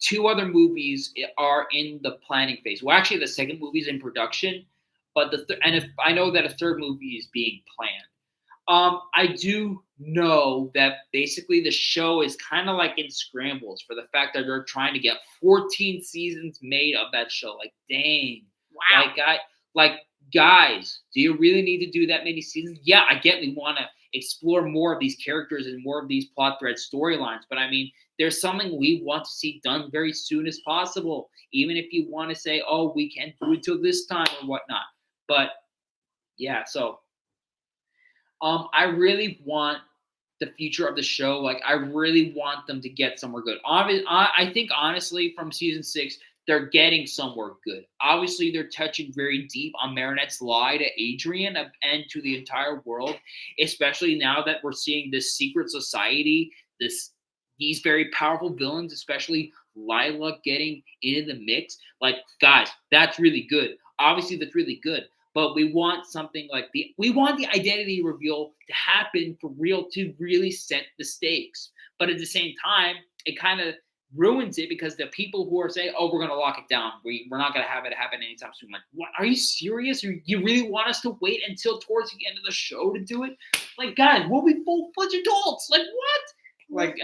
2 other movies are in the planning phase. Well, actually, the second movie is in production, but I know that a third movie is being planned. I do know that basically the show is kind of like in scrambles for the fact that they're trying to get 14 seasons made of that show. Like, dang, Wow. Guys, do you really need to do that many seasons? Yeah, I get we want to explore more of these characters and more of these plot thread storylines, but I mean, there's something we want to see done very soon as possible, even if you want to say, oh, we can't do it till this time or whatnot. But yeah, so I really want the future of the show. Like, I really want them to get somewhere good. I think honestly, from season 6, they're getting somewhere good. Obviously, they're touching very deep on Marinette's lie to Adrian and to the entire world, especially now that we're seeing this secret society, these very powerful villains, especially Lila getting into the mix. Like, guys, that's really good. Obviously, that's really good. But we want something like we want the identity reveal to happen for real, to really set the stakes. But at the same time, it kind of ruins it because the people who are saying, "Oh, we're going to lock it down. We're not going to have it happen anytime soon." Like, what? Are you serious? You really want us to wait until towards the end of the show to do it? Like, guys, we'll be full-fledged adults. Like, what?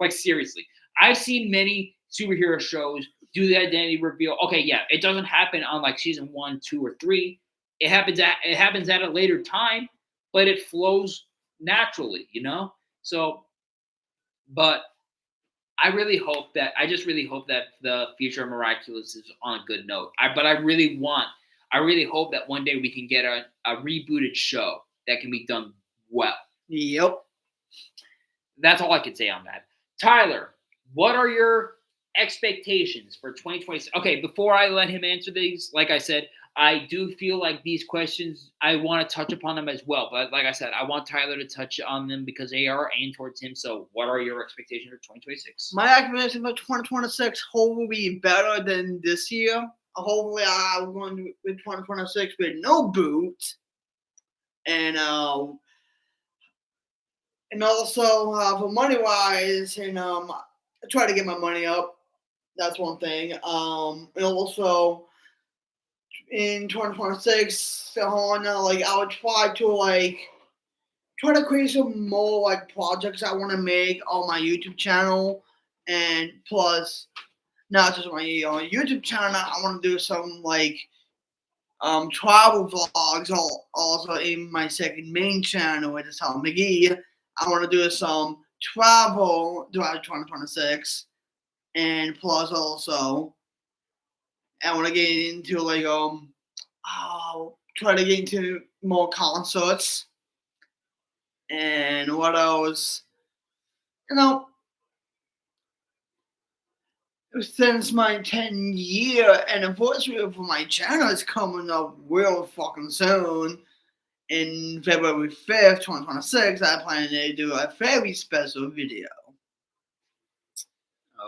Like seriously. I've seen many superhero shows do the identity reveal. Okay, yeah, it doesn't happen on like season 1, 2, or 3. It happens at a later time, but it flows naturally, you know? So, but I just really hope that the future of Miraculous is on a good note. I really hope that one day we can get a rebooted show that can be done well. Yep. That's all I can say on that. Tyler, what are your expectations for 2026? Okay, before I let him answer these, like I said, I do feel like these questions, I want to touch upon them as well. But like I said, I want Tyler to touch on them because they are aimed towards him. So what are your expectations for 2026? My expectations for 2026 hopefully will be better than this year. Hopefully I'm going to with 2026 with no boot. And also for money wise, and try to get my money up. That's one thing. And also in 2026, I would try to create some more like projects I want to make on my YouTube channel, and plus not just my YouTube channel. I want to do some travel vlogs. Also in my second main channel, which is Tom McGee. I want to do some travel throughout 2026, and plus also I want to get into try to get into more concerts. And what else? Since my 10-year anniversary for my channel is coming up real fucking soon, in February 5th, 2026, I plan to do a very special video.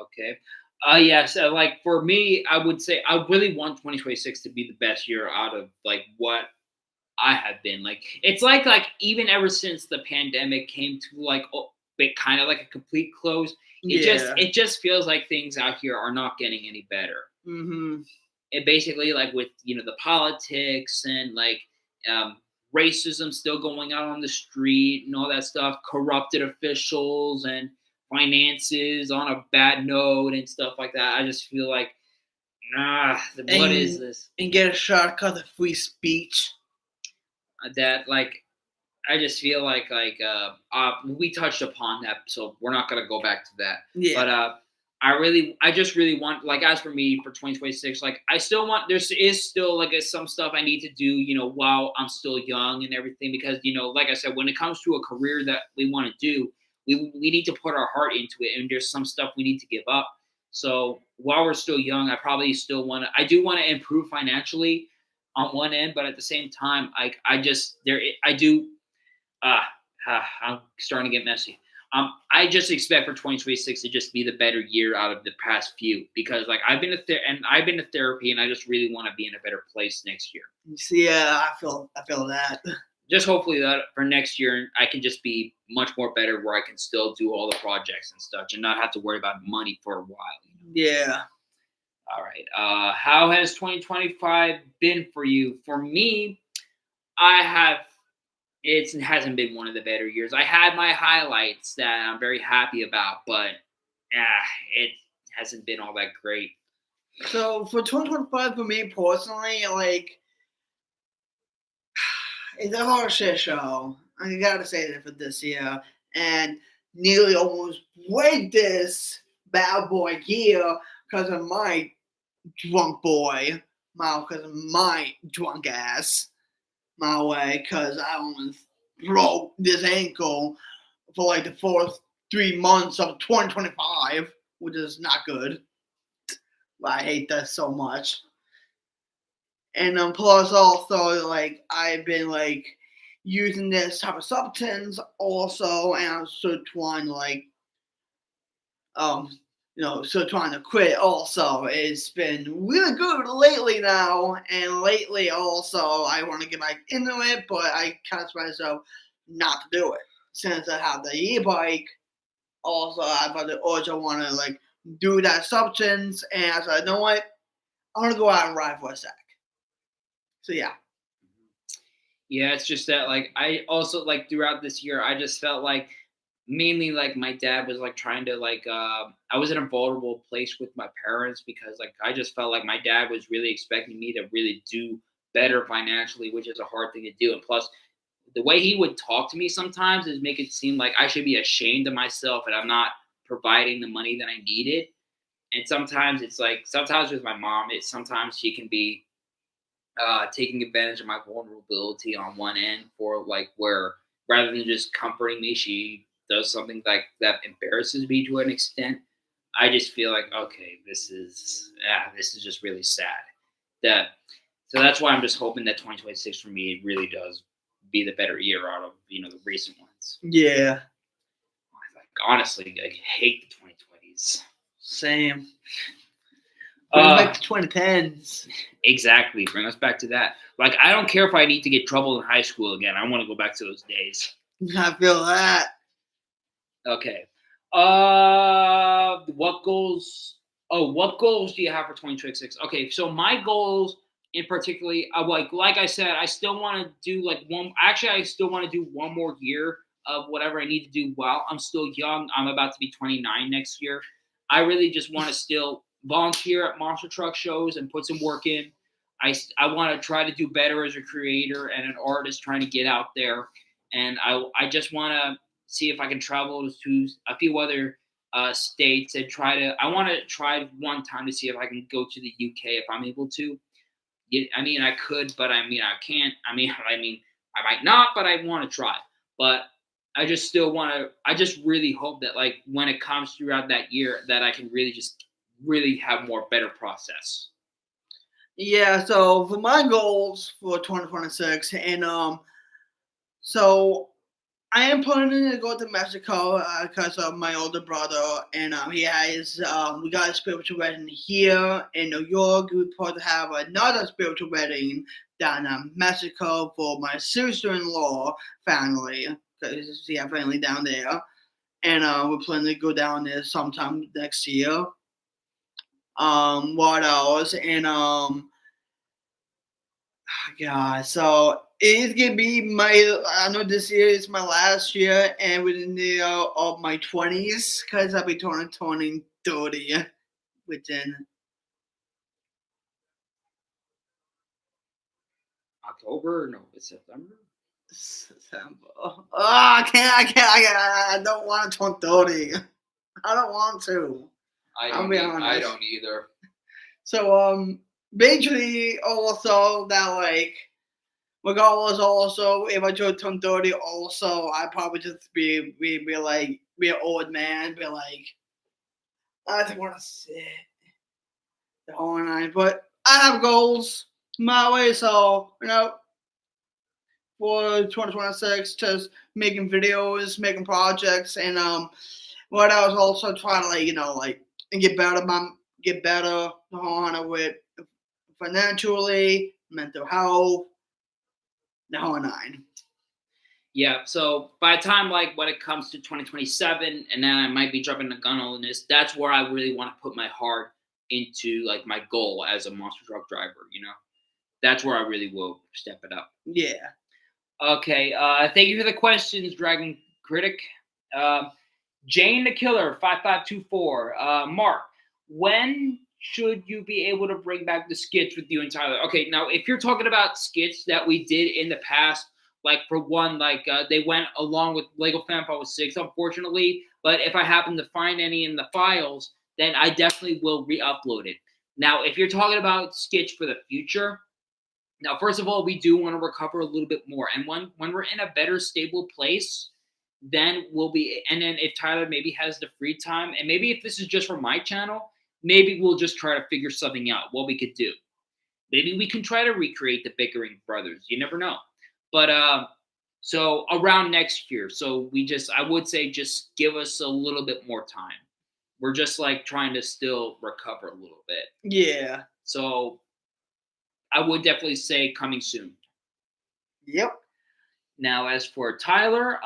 Okay. Yeah, so like for me, I would say I really want 2026 to be the best year out of like what I have been. Like it's like even ever since the pandemic came to kind of like a complete close, it just feels like things out here are not getting any better. Mm-hmm. It basically like with the politics and racism still going out on the street and all that stuff, corrupted officials and finances on a bad note and stuff like that. I just feel like, what is this? And get a shortcut of free speech. That I just feel like we touched upon that, so we're not gonna go back to that. Yeah. But I just really want, as for me for 2026, I still want, there is still some stuff I need to do, while I'm still young and everything, because, like I said, when it comes to a career that we want to do, we need to put our heart into it, and there's some stuff we need to give up. So while we're still young, I probably still I do want to improve financially on one end, but at the same time, I'm starting to get messy. I just expect for 2026 to just be the better year out of the past few because like I've been to therapy and I just really want to be in a better place next year. Yeah, I feel that. Just hopefully that for next year I can just be much more better where I can still do all the projects and stuff and not have to worry about money for a while. Yeah. All right. How has 2025 been for you? For me, I have. It hasn't been one of the better years. I had my highlights that I'm very happy about, but it hasn't been all that great. So for 2025, for me personally, like it's a hard shit show. I gotta say that for this year, and nearly almost break this bad boy here because of my drunk boy, because of my drunk ass, my way, because I almost broke this ankle for like the first 3 months of 2025, which is not good. I hate that so much. And plus also like I've been like using this type of substance also, and I'm still trying to like um still trying to quit also. It's been really good lately now, and lately also I want to get back into it, but I catch myself not to do it since I have the e-bike. Also, I've got the urge I want to like do that substance, and I said, you know what, I want to go out and ride for a sec. So yeah. Yeah, it's just that like I also like throughout this year I just felt like mainly like my dad was like trying to like I was in a vulnerable place with my parents because like I just felt like my dad was really expecting me to really do better financially, which is a hard thing to do. And plus the way he would talk to me sometimes is make it seem like I should be ashamed of myself and I'm not providing the money that I needed. And sometimes it's like sometimes with my mom, it's sometimes she can be taking advantage of my vulnerability on one end for like where rather than just comforting me, she does something like that embarrasses me to an extent. I just feel like okay, this is just really sad. That so that's why I'm just hoping that 2026 for me really does be the better year out of the recent ones. Yeah. Like honestly, I hate the 2020s. Same. Bring it back to 2010s. Exactly. Bring us back to that. Like, I don't care if I need to get trouble in high school again. I want to go back to those days. I feel that. Okay. What goals? Oh, what goals do you have for 2026? Okay, so my goals in particularly, like I said, I still want to do like one. Actually, I still want to do one more year of whatever I need to do while I'm still young. I'm about to be 29 next year. I really just want to still volunteer at monster truck shows and put some work in. I want to try to do better as a creator and an artist trying to get out there. And I just want to see if I can travel to a few other states and I want to try one time to see if I can go to the UK if I'm able to. I mean, I could, but I mean, I can't. I might not, but I want to try. But I just still want to. I just really hope that, like, when it comes throughout that year, that I can really just really have more better process. Yeah. So for my goals for 2026, and so I am planning to go to Mexico because of my older brother, and we got a spiritual wedding here in New York. We plan to have another spiritual wedding down in Mexico for my sister-in-law family because she have family down there, and we're planning to go down there sometime next year. What else? And God, so it's gonna be my. I know this year is my last year, and within the year of my 20s, because I'll be turning 30 within October? No, it's September. September. Oh, I don't want to turn 30. I don't want to. I don't either. So basically, also that like. Regardless, also if I turn 30, also I probably just be an old man, be like I just want to sit the whole night. But I have goals my way, so for 2026, just making videos, making projects, and what I was also trying to get better, get better on with financially, mental health, the whole nine. Yeah, so by the time like when it comes to 2027, and then I might be dropping the gun on this, that's where I really want to put my heart into like my goal as a monster truck driver. That's where I really will step it up. Yeah. Okay, thank you for the questions, Dragon Critic. Jane the Killer 5524. Mark, when should you be able to bring back the skits with you and Tyler? Okay, now if you're talking about skits that we did in the past, like for one, like they went along with Lego Fanfare 6, unfortunately. But if I happen to find any in the files, then I definitely will re-upload it. Now, if you're talking about skits for the future, now first of all, we do want to recover a little bit more, and when we're in a better stable place, then we'll be. And then if Tyler maybe has the free time, and maybe if this is just for my channel, maybe we'll just try to figure something out what we could do. Maybe we can try to recreate the Bickering brothers. You never know. But so around next year. So I would say just give us a little bit more time. We're just like trying to still recover a little bit. Yeah. So I would definitely say coming soon. Yep. Now, as for Tyler,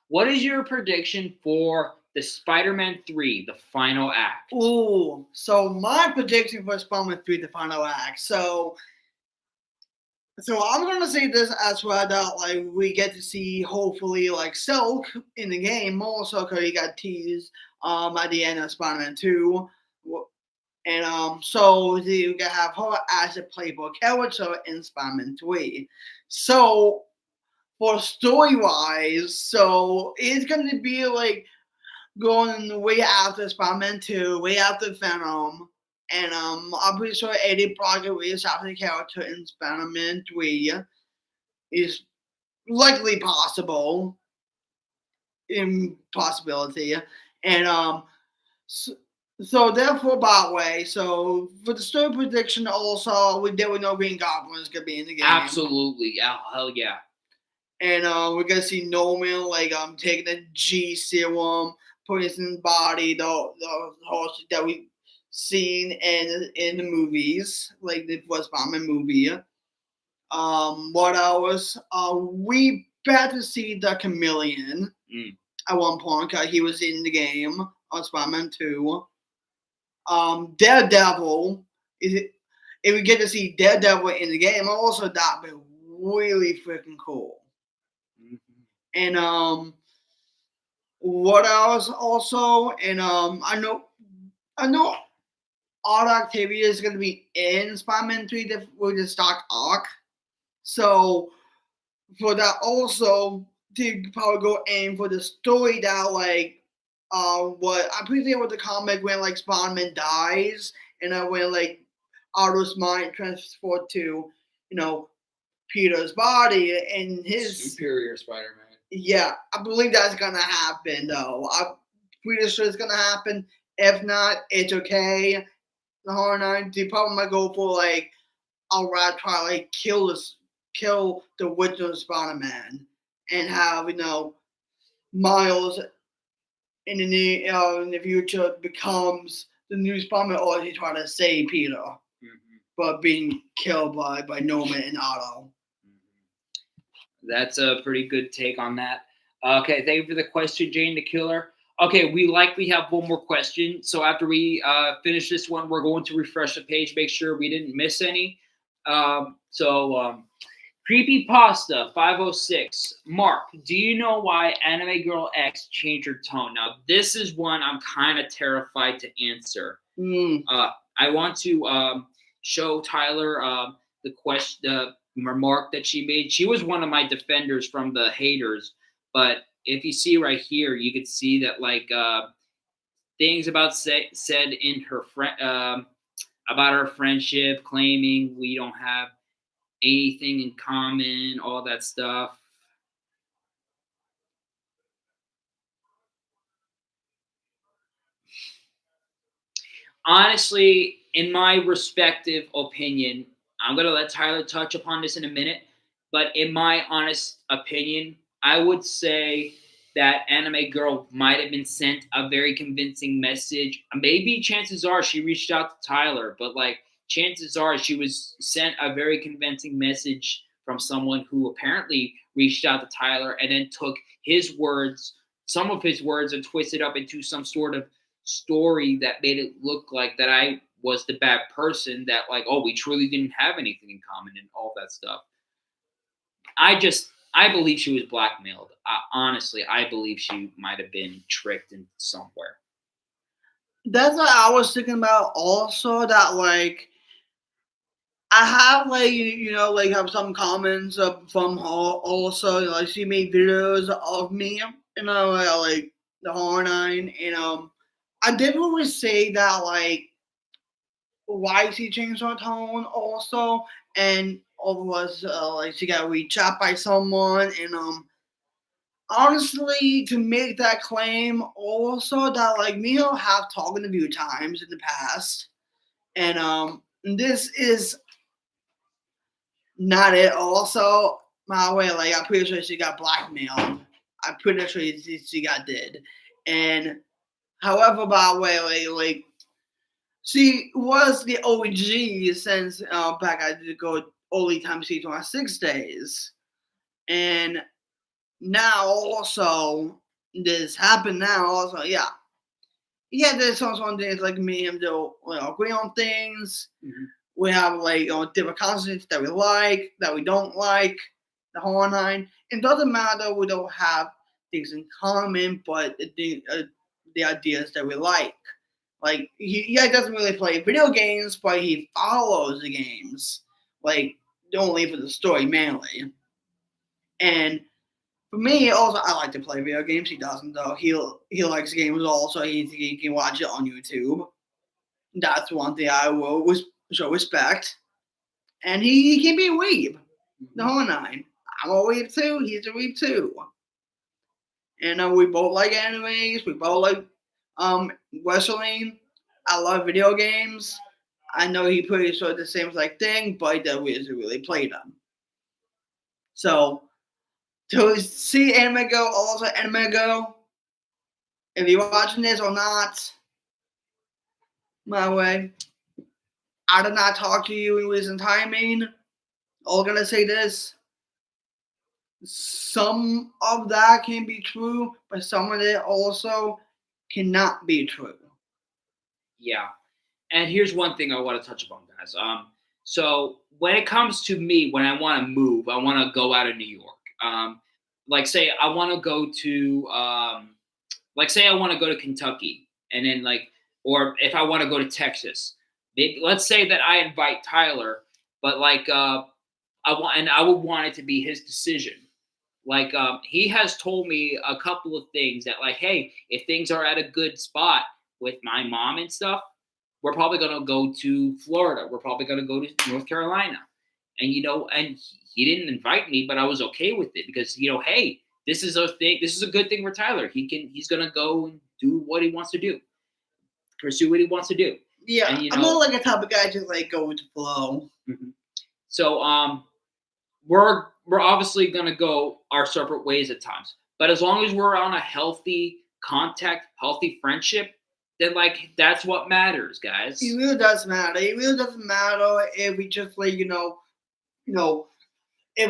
what is your prediction for the Spider-Man 3, the final act? Ooh, so my prediction for Spider-Man 3, the final act. So I'm gonna say this as well, that like we get to see hopefully like Silk in the game also, because he got teased at the end of Spider-Man 2. And so you can have her as a playable character in Spider-Man 3. So for story wise, so it's gonna be like going way after Spider-Man 2, way after Venom. And I'm pretty sure Eddie Brock is after the character in Spider-Man 3 is likely possible. Impossibility. And so therefore, by the way, so for the story prediction, also there were no Green Goblin is gonna be in the game. Absolutely, yeah, hell yeah. And we're gonna see Norman like taking the G serum, putting it in his body, the horse that we've seen in the movies, like the first Batman movie. What else? We got to see the Chameleon at one point because he was in the game on Spider-Man 2. Daredevil is. If we get to see Daredevil in the game, also that'd be really freaking cool. And what else also? And I know all the activity is gonna be in Spider-Man 3 with the stock arc. So for that also to probably go aim for the story that like what I'm pretty sure with the comic when like Spider-Man dies and when like Otto's mind transport to Peter's body and his Superior Spider-Man. Yeah, I believe that's gonna happen though. I'm pretty sure it's gonna happen. If not, it's okay. The Horror Nine, they probably might go for like outright try to like kill the original Spider-Man and have Miles in the future becomes the new Spider-Man, or he try to save Peter, but being killed by Norman and Otto. That's a pretty good take on that. Okay, thank you for the question, Jane the Killer. Okay, we likely have one more question. So after we finish this one, we're going to refresh the page, make sure we didn't miss any. Creepypasta 506. Mark, do you know why Anime Girl X changed her tone? Now, this is one I'm kind of terrified to answer. I want to show Tyler the remark that she made. She was one of my defenders from the haters, but if you see right here, you could see that like things about said in her about our friendship, claiming we don't have anything in common, all that stuff. Honestly, in my respective opinion, I'm gonna let Tyler touch upon this in a minute. But in my honest opinion, I would say that Anime Girl might have been sent a very convincing message. Maybe chances are she reached out to Tyler, but like chances are she was sent a very convincing message from someone who apparently reached out to Tyler and then took his words, some of his words, and twisted up into some sort of story that made it look like that I was the bad person, that like, oh, we truly didn't have anything in common and all that stuff. I believe she was blackmailed. Honestly, I believe she might have been tricked in somewhere. That's what I was thinking about also. That like I have like like have some comments from her also. Like she made videos of me, like the Horror Nine, and I did really say that like why she changed her tone also, and all was like she got reached out by someone, and honestly to make that claim also that like me and her have talked a few times in the past, and this is not it also. My way, like I'm pretty sure she got blackmailed. I'm pretty sure she got did, and however, by the way, like she was the OG since back I did go only time she 26 days. And now also this happened now also, yeah. Yeah, there's some things like me and do agree on things. Mhm. We have like different concepts that we like, that we don't like, the whole nine. It doesn't matter we don't have things in common, but the ideas that we like. Like he doesn't really play video games, but he follows the games. Like only for the story mainly. And for me, also I like to play video games. He doesn't though. He likes games also. He can watch it on YouTube. That's one thing I will show respect. And he can be a weeb. The whole nine. I'm a weeb too. He's a weeb too. And we both like animes. We both like wrestling. I love video games. I know he pretty sure the same like thing, but he doesn't really play them. So to see Anime Go, also Anime Go, if you're watching this or not, my way, I did not talk to you in recent timing. All gonna say this. Some of that can be true, but some of it also cannot be true. Yeah. And here's one thing I want to touch upon, guys. So when it comes to me, when I want to move, I want to go out of New York. Like say I want to go to, like say I want to go to Kentucky, and then like, or if I want to go to Texas, let's say that I invite Tyler, but like, I would want it to be his decision. Like, he has told me a couple of things that like, hey, if things are at a good spot with my mom and stuff, we're probably going to go to Florida. We're probably going to go to North Carolina. And, and he didn't invite me, but I was okay with it because, hey, this is a thing. This is a good thing for Tyler. He's going to go and do what he wants to do, pursue what he wants to do. Yeah. And, I'm not like a type of guy just like go with the flow. Mm-hmm. So, we're obviously going to go our separate ways at times. But as long as we're on a healthy contact, healthy friendship, then like that's what matters, guys. It really does matter. It really doesn't matter if we just like if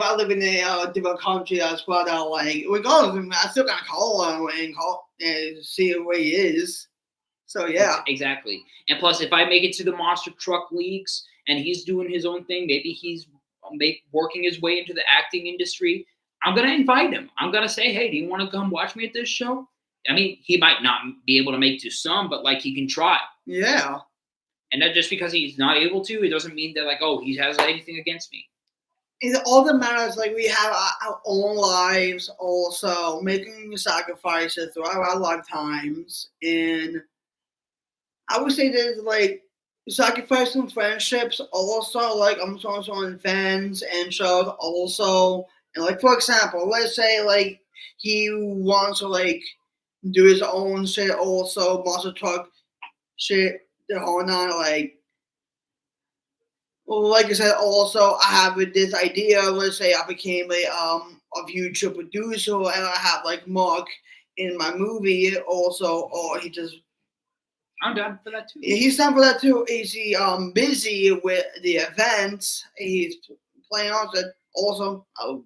I live in a different country as well. That like regardless, I still gotta call him and see where he is. So yeah, exactly. And plus, if I make it to the monster truck leagues and he's doing his own thing, maybe he's working his way into the acting industry, I'm gonna invite him. I'm gonna say, hey, do you want to come watch me at this show? I mean, he might not be able to make to some, but like he can try. Yeah. And that just because he's not able to, it doesn't mean that like, oh, he has anything against me. It all that matters, like we have our own lives, also making sacrifices throughout our lifetimes, and I would say there's like sacrificing friendships, also like I'm on fans and shows also, and like for example, let's say like he wants to like do his own shit, also monster truck shit, the whole nine, like I said, also I have this idea. Let's say I became a YouTube producer, and I have like Mark in my movie also, or he just I'm down for that too. he's done for that too. Is he busy with the events? He's playing on it. Also, I'll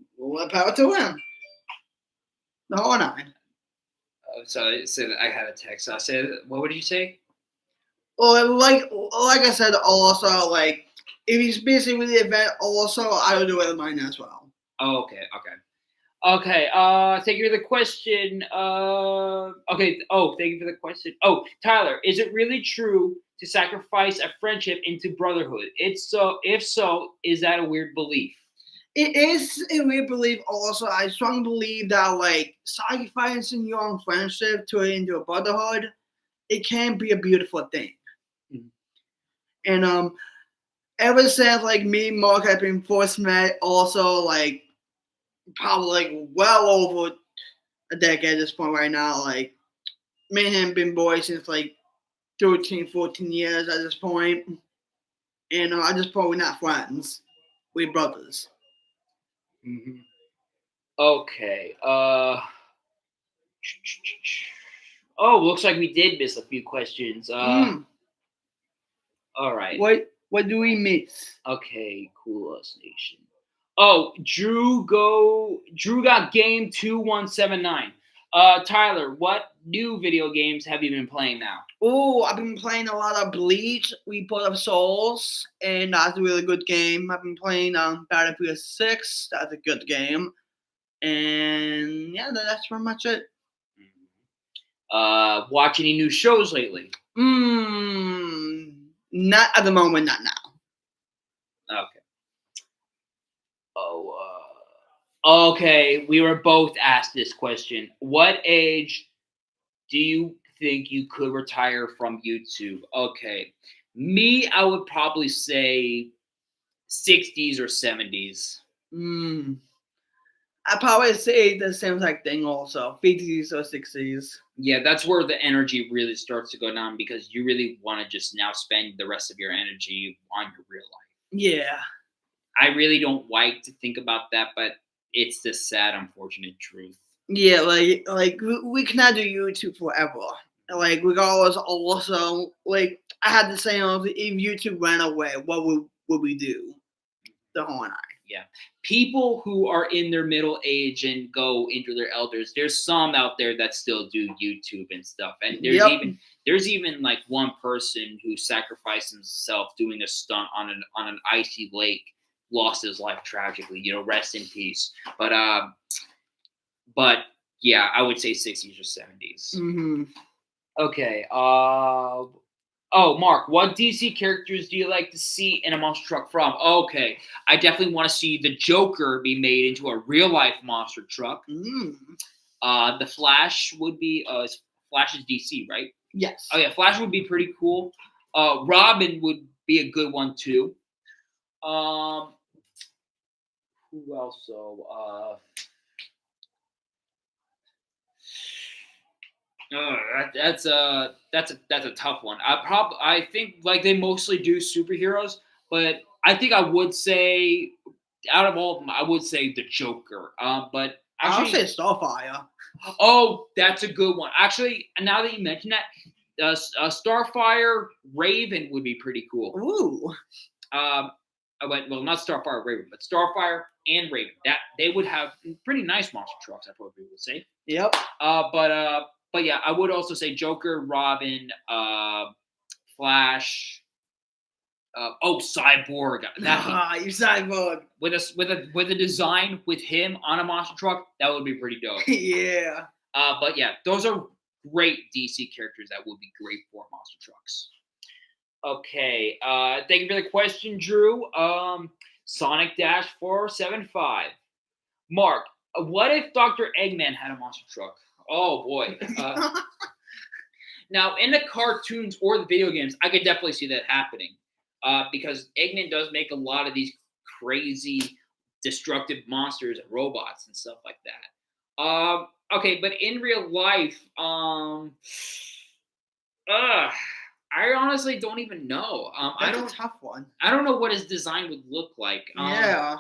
power to him. The whole nine. So I had a text. I said, what would you say? Well, like I said, also like if he's busy with the event, also I will do it mine as well. Oh, okay. Thank you for the question. Okay. Oh, thank you for the question. Oh, Tyler, is it really true to sacrifice a friendship into brotherhood? If so, is that a weird belief? It is a weird belief. Also, I strongly believe that like sacrificing your own friendship to into a brotherhood, it can be a beautiful thing. Mhm. And ever since like me and Mark have been first met, also like probably like well over a decade at this point right now. Like me and him been boys since like 13, 14 years at this point. And at this point we're not friends. We're brothers. Mm-hmm. Okay. Oh, looks like we did miss a few questions. All right. What do we miss? Okay, Cool Us Nation. Oh, Drew got game 2179. Tyler, what new video games have you been playing now? Oh, I've been playing a lot of Bleach, Reaper of Souls, and that's a really good game. I've been playing Battlefield 6, that's a good game. And yeah, that's pretty much it. Watch any new shows lately? Not at the moment, not now. Okay. Okay. We were both asked this question. What age do you think you could retire from YouTube? Okay. Me, I would probably say 60s or 70s. I probably say the same exact thing also, 50s or 60s. Yeah, that's where the energy really starts to go down because you really want to just now spend the rest of your energy on your real life. Yeah. I really don't like to think about that, but it's the sad, unfortunate truth. Yeah, like we cannot do YouTube forever. Like regardless, also like I had to say, if YouTube ran away, what would we do? The whole nine. Yeah, people who are in their middle age and go into their elders. There's some out there that still do YouTube and stuff, and there's even like one person who sacrificed himself doing a stunt on an icy lake, lost his life tragically. Rest in peace. But yeah, I would say 60s or 70s. Mm-hmm. Okay. Oh, Mark, what DC characters do you like to see in a monster truck from? Okay, I definitely want to see the Joker be made into a real life monster truck. The Flash would be Flash is DC, right? Yes. Oh yeah, Flash would be pretty cool. Robin would be a good one too. Who else? That's a tough one. I think like they mostly do superheroes, but I think I would say out of all of them, I would say the Joker. But actually, I'll say Starfire. Oh, that's a good one. Actually, now that you mention that, Starfire Raven would be pretty cool. Ooh. Well, not Starfire Raven, but Starfire and Raven. That they would have pretty nice monster trucks. I probably would say. Yep. But yeah, I would also say Joker, Robin, Flash. Cyborg. You Cyborg with a design with him on a monster truck. That would be pretty dope. Yeah. But yeah, those are great DC characters that would be great for monster trucks. Okay. Thank you for the question, Drew. Sonic Dash 475. Mark, what if Dr. Eggman had a monster truck? Oh boy. Now, in the cartoons or the video games, I could definitely see that happening. Because Eggman does make a lot of these crazy, destructive monsters and robots and stuff like that. Okay, but in real life, I I honestly don't even know. That's a tough one. I don't know what his design would look like. Yeah.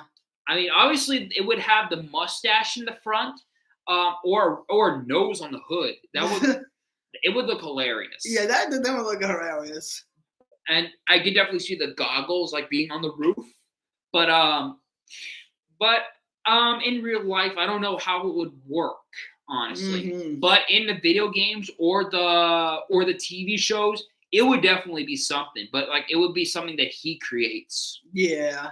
I mean, obviously, it would have the mustache in the front, or nose on the hood. That would it would look hilarious. Yeah, that would look hilarious. And I could definitely see the goggles like being on the roof. But in real life, I don't know how it would work, honestly. Mhm. But in the video games or the TV shows, it would definitely be something. But like it would be something that he creates. Yeah.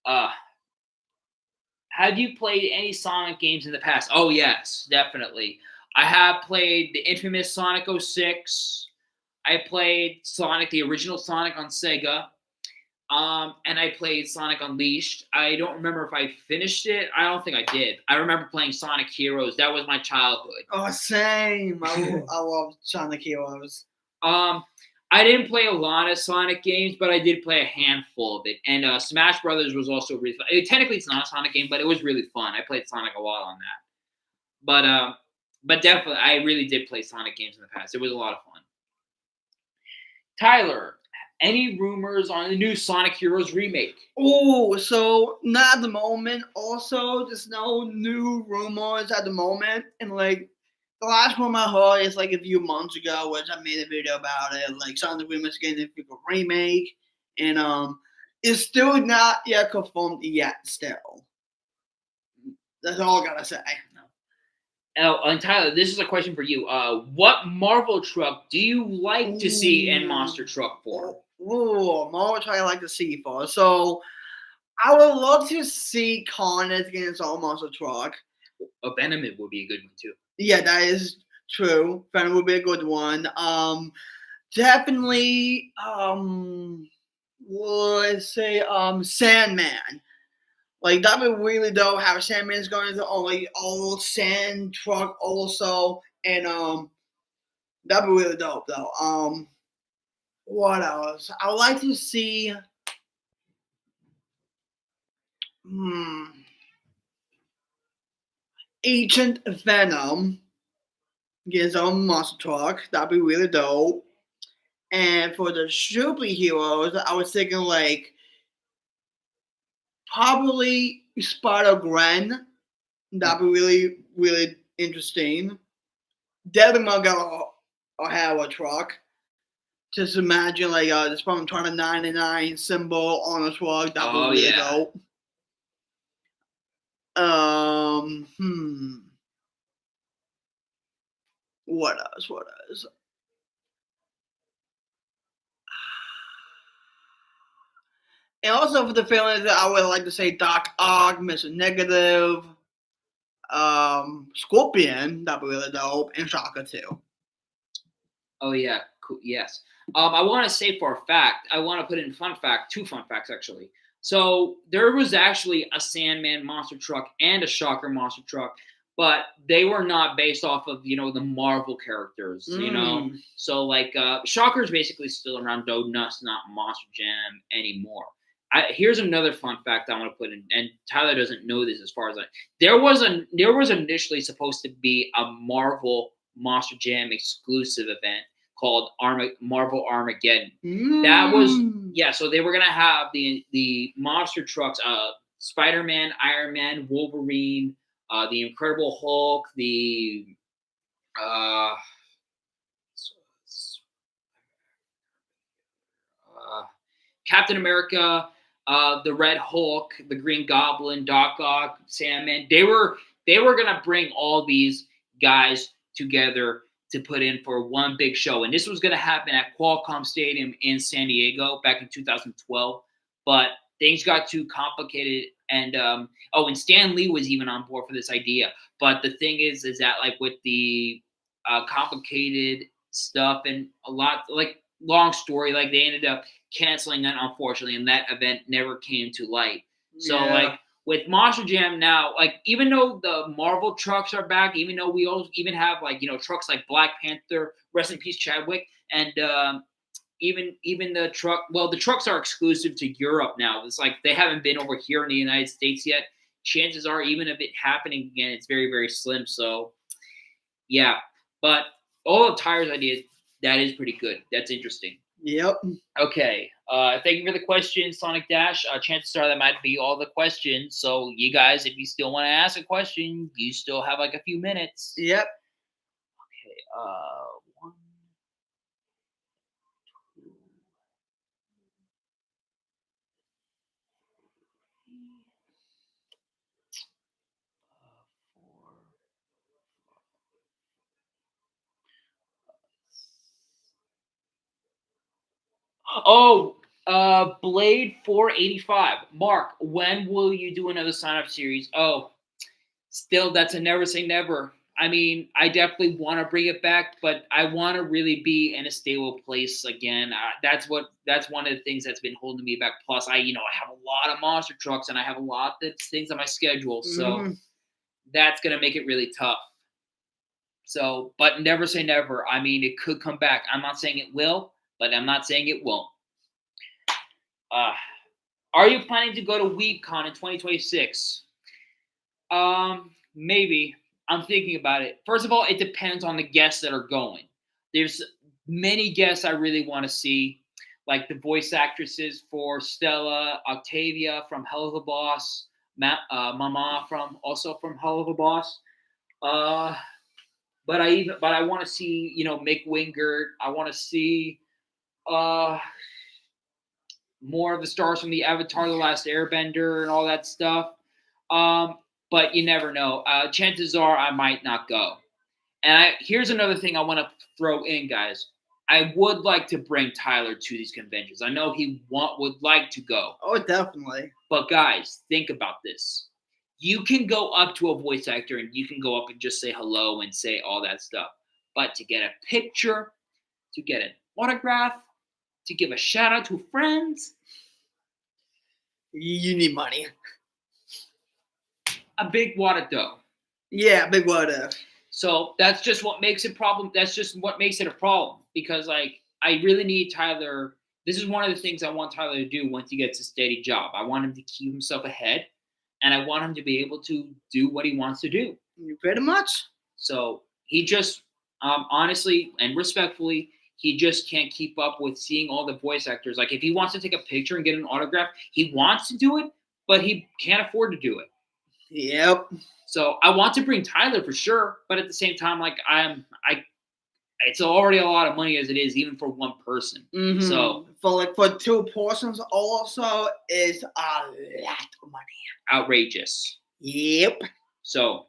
Have you played any Sonic games in the past? Oh yes, definitely. I have played the infamous Sonic 06. I played Sonic, the original Sonic on Sega. And I played Sonic Unleashed. I don't remember if I finished it. I don't think I did. I remember playing Sonic Heroes. That was my childhood. Oh, same. I love Sonic Heroes. I didn't play a lot of Sonic games, but I did play a handful of it. And Smash Brothers was also really fun. Technically, it's not a Sonic game, but it was really fun. I played Sonic a lot on that. But definitely, I really did play Sonic games in the past. It was a lot of fun. Tyler, any rumors on the new Sonic Heroes remake? Oh, so not at the moment. Also, just no new rumors at the moment. And like the last one I heard is like a few months ago, which I made a video about it. Like Sonic Remix getting a remake, and it's still not yet confirmed yet. Still, that's all I gotta say. Oh, and Tyler, this is a question for you. What Marvel truck do you like to see in Monster Truck Form? Ooh, Marvel truck I like to see for. So I would love to see Carnage get its own monster truck. A Venom would be a good one too. Yeah, that is true. Venom would be a good one. Definitely. Let's say Sandman. Like that'd be really dope. How Sandman's going to only old sand truck also, and that'd be really dope though. What else? I would like to see. Agent Venom get his own monster truck. That'd be really dope. And for the superheroes, I was thinking like probably Spider-Gwen. That'd be really, really interesting. Devin Margot will have a truck. Just imagine like this from 99 symbol on a truck. That'd be really dope. What else? And also for the villains, I would like to say Doc Ock, Mr. Negative, Scorpion, that'd be really dope, and Shocker too. Oh yeah, cool. Yes. I want to say for a fact, I want to put in two fun facts actually. So there was actually a Sandman monster truck and a Shocker monster truck, but they were not based off of the Marvel characters. So like Shocker's basically still around, though not Monster Jam anymore. Here's another fun fact I want to put in, and Tyler doesn't know this as far as there was initially supposed to be a Marvel Monster Jam exclusive event called Marvel Armageddon. That was so they were gonna have the monster trucks, Spider-Man, Iron Man, Wolverine, the Incredible Hulk, the Captain America, the Red Hulk, the Green Goblin, Doc Ock, Sandman. They were gonna bring all these guys together to put in for one big show, and this was gonna happen at Qualcomm Stadium in San Diego back in 2012. But things got too complicated, and and Stan Lee was even on board for this idea. But the thing is that like with the complicated stuff and a lot long story, like they ended up canceling that, unfortunately, and that event never came to light. So like with Monster Jam now, like even though the Marvel trucks are back, even though we also even have trucks like Black Panther, rest in peace Chadwick, and even the truck. Well, the trucks are exclusive to Europe now. It's like they haven't been over here in the United States yet. Chances are, even of it happening again, it's very, very slim. So yeah, but all of Tyler's ideas That is pretty good. That's interesting. Yep. Okay. Thank you for the question, Sonic Dash. Chances are that might be all the questions. So you guys, if you still want to ask a question, you still have like a few minutes. Yep. Okay. One, two, four. Oh, Blade 485. Mark, when will you do another sign up series? Oh, still, that's a never say never. I mean, I definitely want to bring it back, but I want to really be in a stable place again. That's one of the things that's been holding me back. Plus, I have a lot of monster trucks and I have a lot of things on my schedule, so that's gonna make it really tough. So, but never say never. I mean, it could come back. I'm not saying it will, but I'm not saying it won't. Uh, are you planning to go to WeebCon in 2026? Maybe. I'm thinking about it. First of all, it depends on the guests that are going. There's many guests I really want to see, like the voice actresses for Stella, Octavia from Hell of a Boss, Mama from Hell of a Boss. Uh, but I want to see Mick Wingert. I want to see uh more of the stars from the Avatar: The Last Airbender and all that stuff. Um, but you never know. Chances are I might not go. And here's another thing I want to throw in, guys. I would like to bring Tyler to these conventions. I know he would like to go. Oh, definitely. But guys, think about this. You can go up to a voice actor and you can go up and just say hello and say all that stuff. But to get a picture, to get an autograph, to give a shout out to friends, you need money. A big wad of dough. Yeah, big wad of. So that's just what makes it problem. That's just what makes it a problem because like I really need Tyler. This is one of the things I want Tyler to do once he gets a steady job. I want him to keep himself ahead, and I want him to be able to do what he wants to do. Pretty much. So he just, honestly and respectfully, he just can't keep up with seeing all the voice actors. Like if he wants to take a picture and get an autograph, he wants to do it, but he can't afford to do it. Yep. So I want to bring Tyler for sure, but at the same time, like it's already a lot of money as it is, even for one person. Mm-hmm. So for two persons, also is a lot of money. Outrageous. Yep. So,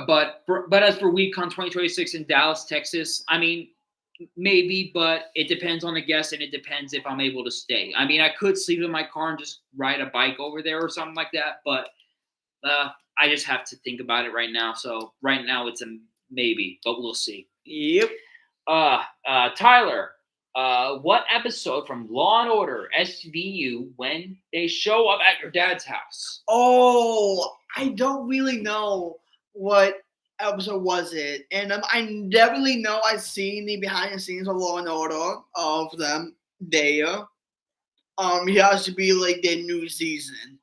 but as for WeebCon 2026 in Dallas, Texas, I mean, maybe, but it depends on the guest and it depends if I'm able to stay. I mean, I could sleep in my car and just ride a bike over there or something like that, but I just have to think about it right now. So right now it's a maybe, but we'll see. Yep. Tyler, what episode from Law and Order SVU when they show up at your dad's house? Oh, I don't really know what episode was it, and I definitely know I've seen the behind the scenes of Law and Order of them there. It has to be like the new season.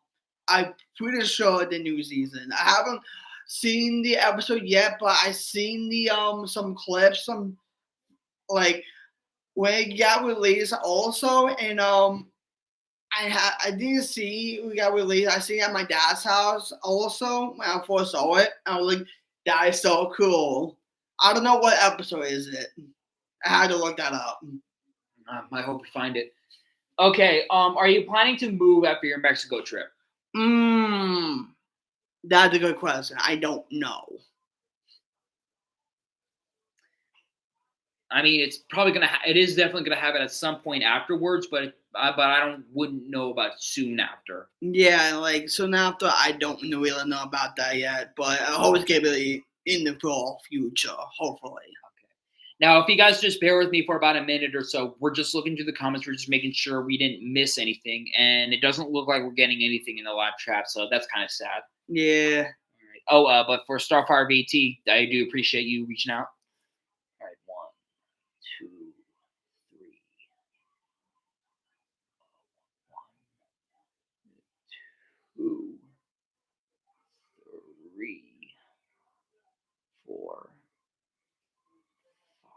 I'm pretty sure the new season. I haven't seen the episode yet, but I seen the some clips, some like when it got released also, and I didn't see we got released. I seen it at my dad's house also when I first saw it. I was like, that is so cool. I don't know what episode is it. I had to look that up. I hope you find it. Okay. Are you planning to move after your Mexico trip? That's a good question. I don't know. I mean, it's probably it is definitely gonna happen at some point afterwards, but I wouldn't know about soon after. Yeah, like soon after, I don't really know about that yet, but I always get it in the future, hopefully. Okay. Now, if you guys just bear with me for about a minute or so, we're just looking through the comments. We're just making sure we didn't miss anything, and it doesn't look like we're getting anything in the live chat, so that's kind of sad. Yeah. All right. Oh, but for Starfire VT, I do appreciate you reaching out. All right, 1, 2, 3. 1, 2, 3, 4, 5,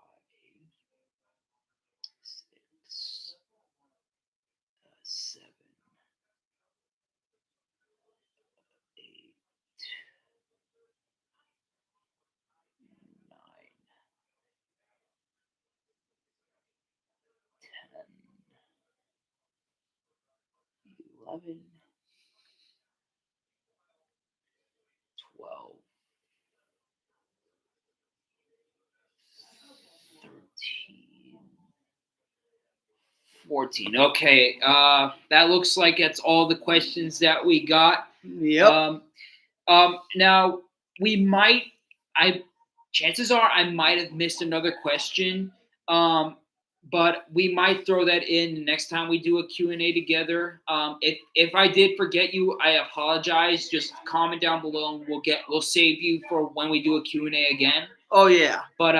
11, 12, 13, 14. Okay, that looks like it's all the questions that we got. Yep. Now we might. Chances are I might have missed another question. But we might throw that in next time we do a Q&A together. If I did forget you, I apologize. Just comment down below and we'll save you for when we do a Q&A again. Oh yeah. But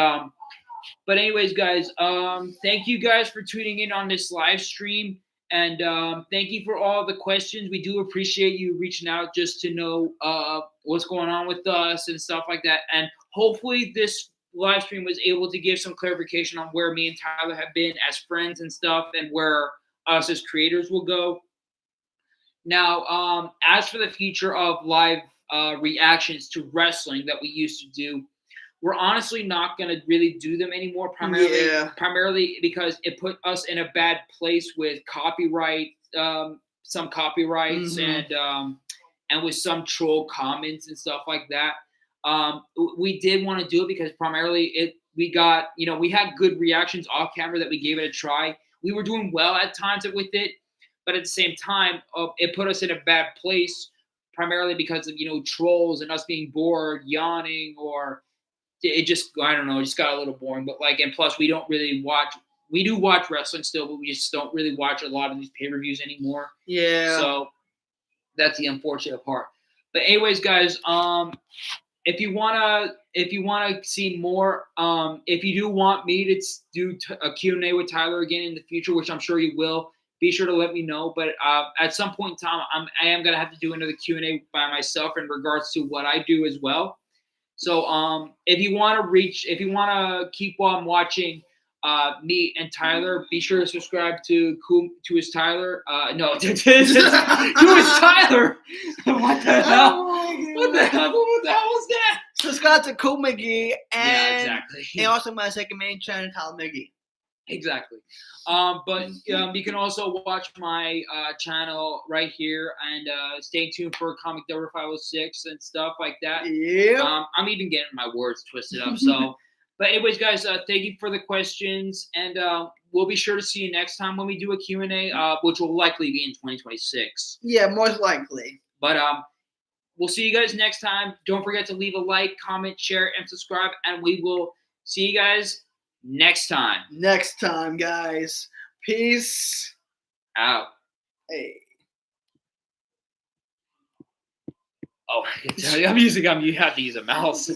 anyways, guys, thank you guys for tuning in on this live stream. And thank you for all the questions. We do appreciate you reaching out just to know what's going on with us and stuff like that. And hopefully this live stream was able to give some clarification on where me and Tyler have been as friends and stuff and where us as creators will go. Now, as for the future of live reactions to wrestling that we used to do, we're honestly not going to really do them anymore, primarily because it put us in a bad place with copyright, some copyrights, and with some troll comments and stuff like that. We did want to do it because primarily we had good reactions off camera that we gave it a try. We were doing well at times with it, but at the same time, it put us in a bad place primarily because of, trolls and us being bored, yawning, or it just, I don't know, it just got a little boring. But and plus we don't really watch. We do watch wrestling still, but we just don't really watch a lot of these pay-per-views anymore. Yeah. So that's the unfortunate part. But anyways, guys, if you wanna see more, if you do want me to do a Q&A with Tyler again in the future, which I'm sure you will, be sure to let me know. But at some point in time, I am gonna have to do another Q&A by myself in regards to what I do as well. So if you want to keep on watching me and Tyler, be sure to subscribe to his Tyler. No, to his Tyler. What the hell? What the hell was that? Subscribe to Cool McGee yeah, exactly. And also my second main channel, Tyler McGee. Exactly. But you can also watch my channel right here and stay tuned for Comic Delver 506 and stuff like that. Yeah. I'm even getting my words twisted up. So, but anyways, guys, thank you for the questions, and we'll be sure to see you next time when we do a Q&A, which will likely be in 2026. Yeah, most likely. But we'll see you guys next time. Don't forget to leave a like, comment, share, and subscribe, and we will see you guys next time. Next time, guys. Peace out. Hey. Oh, I'm using. You have to use a mouse.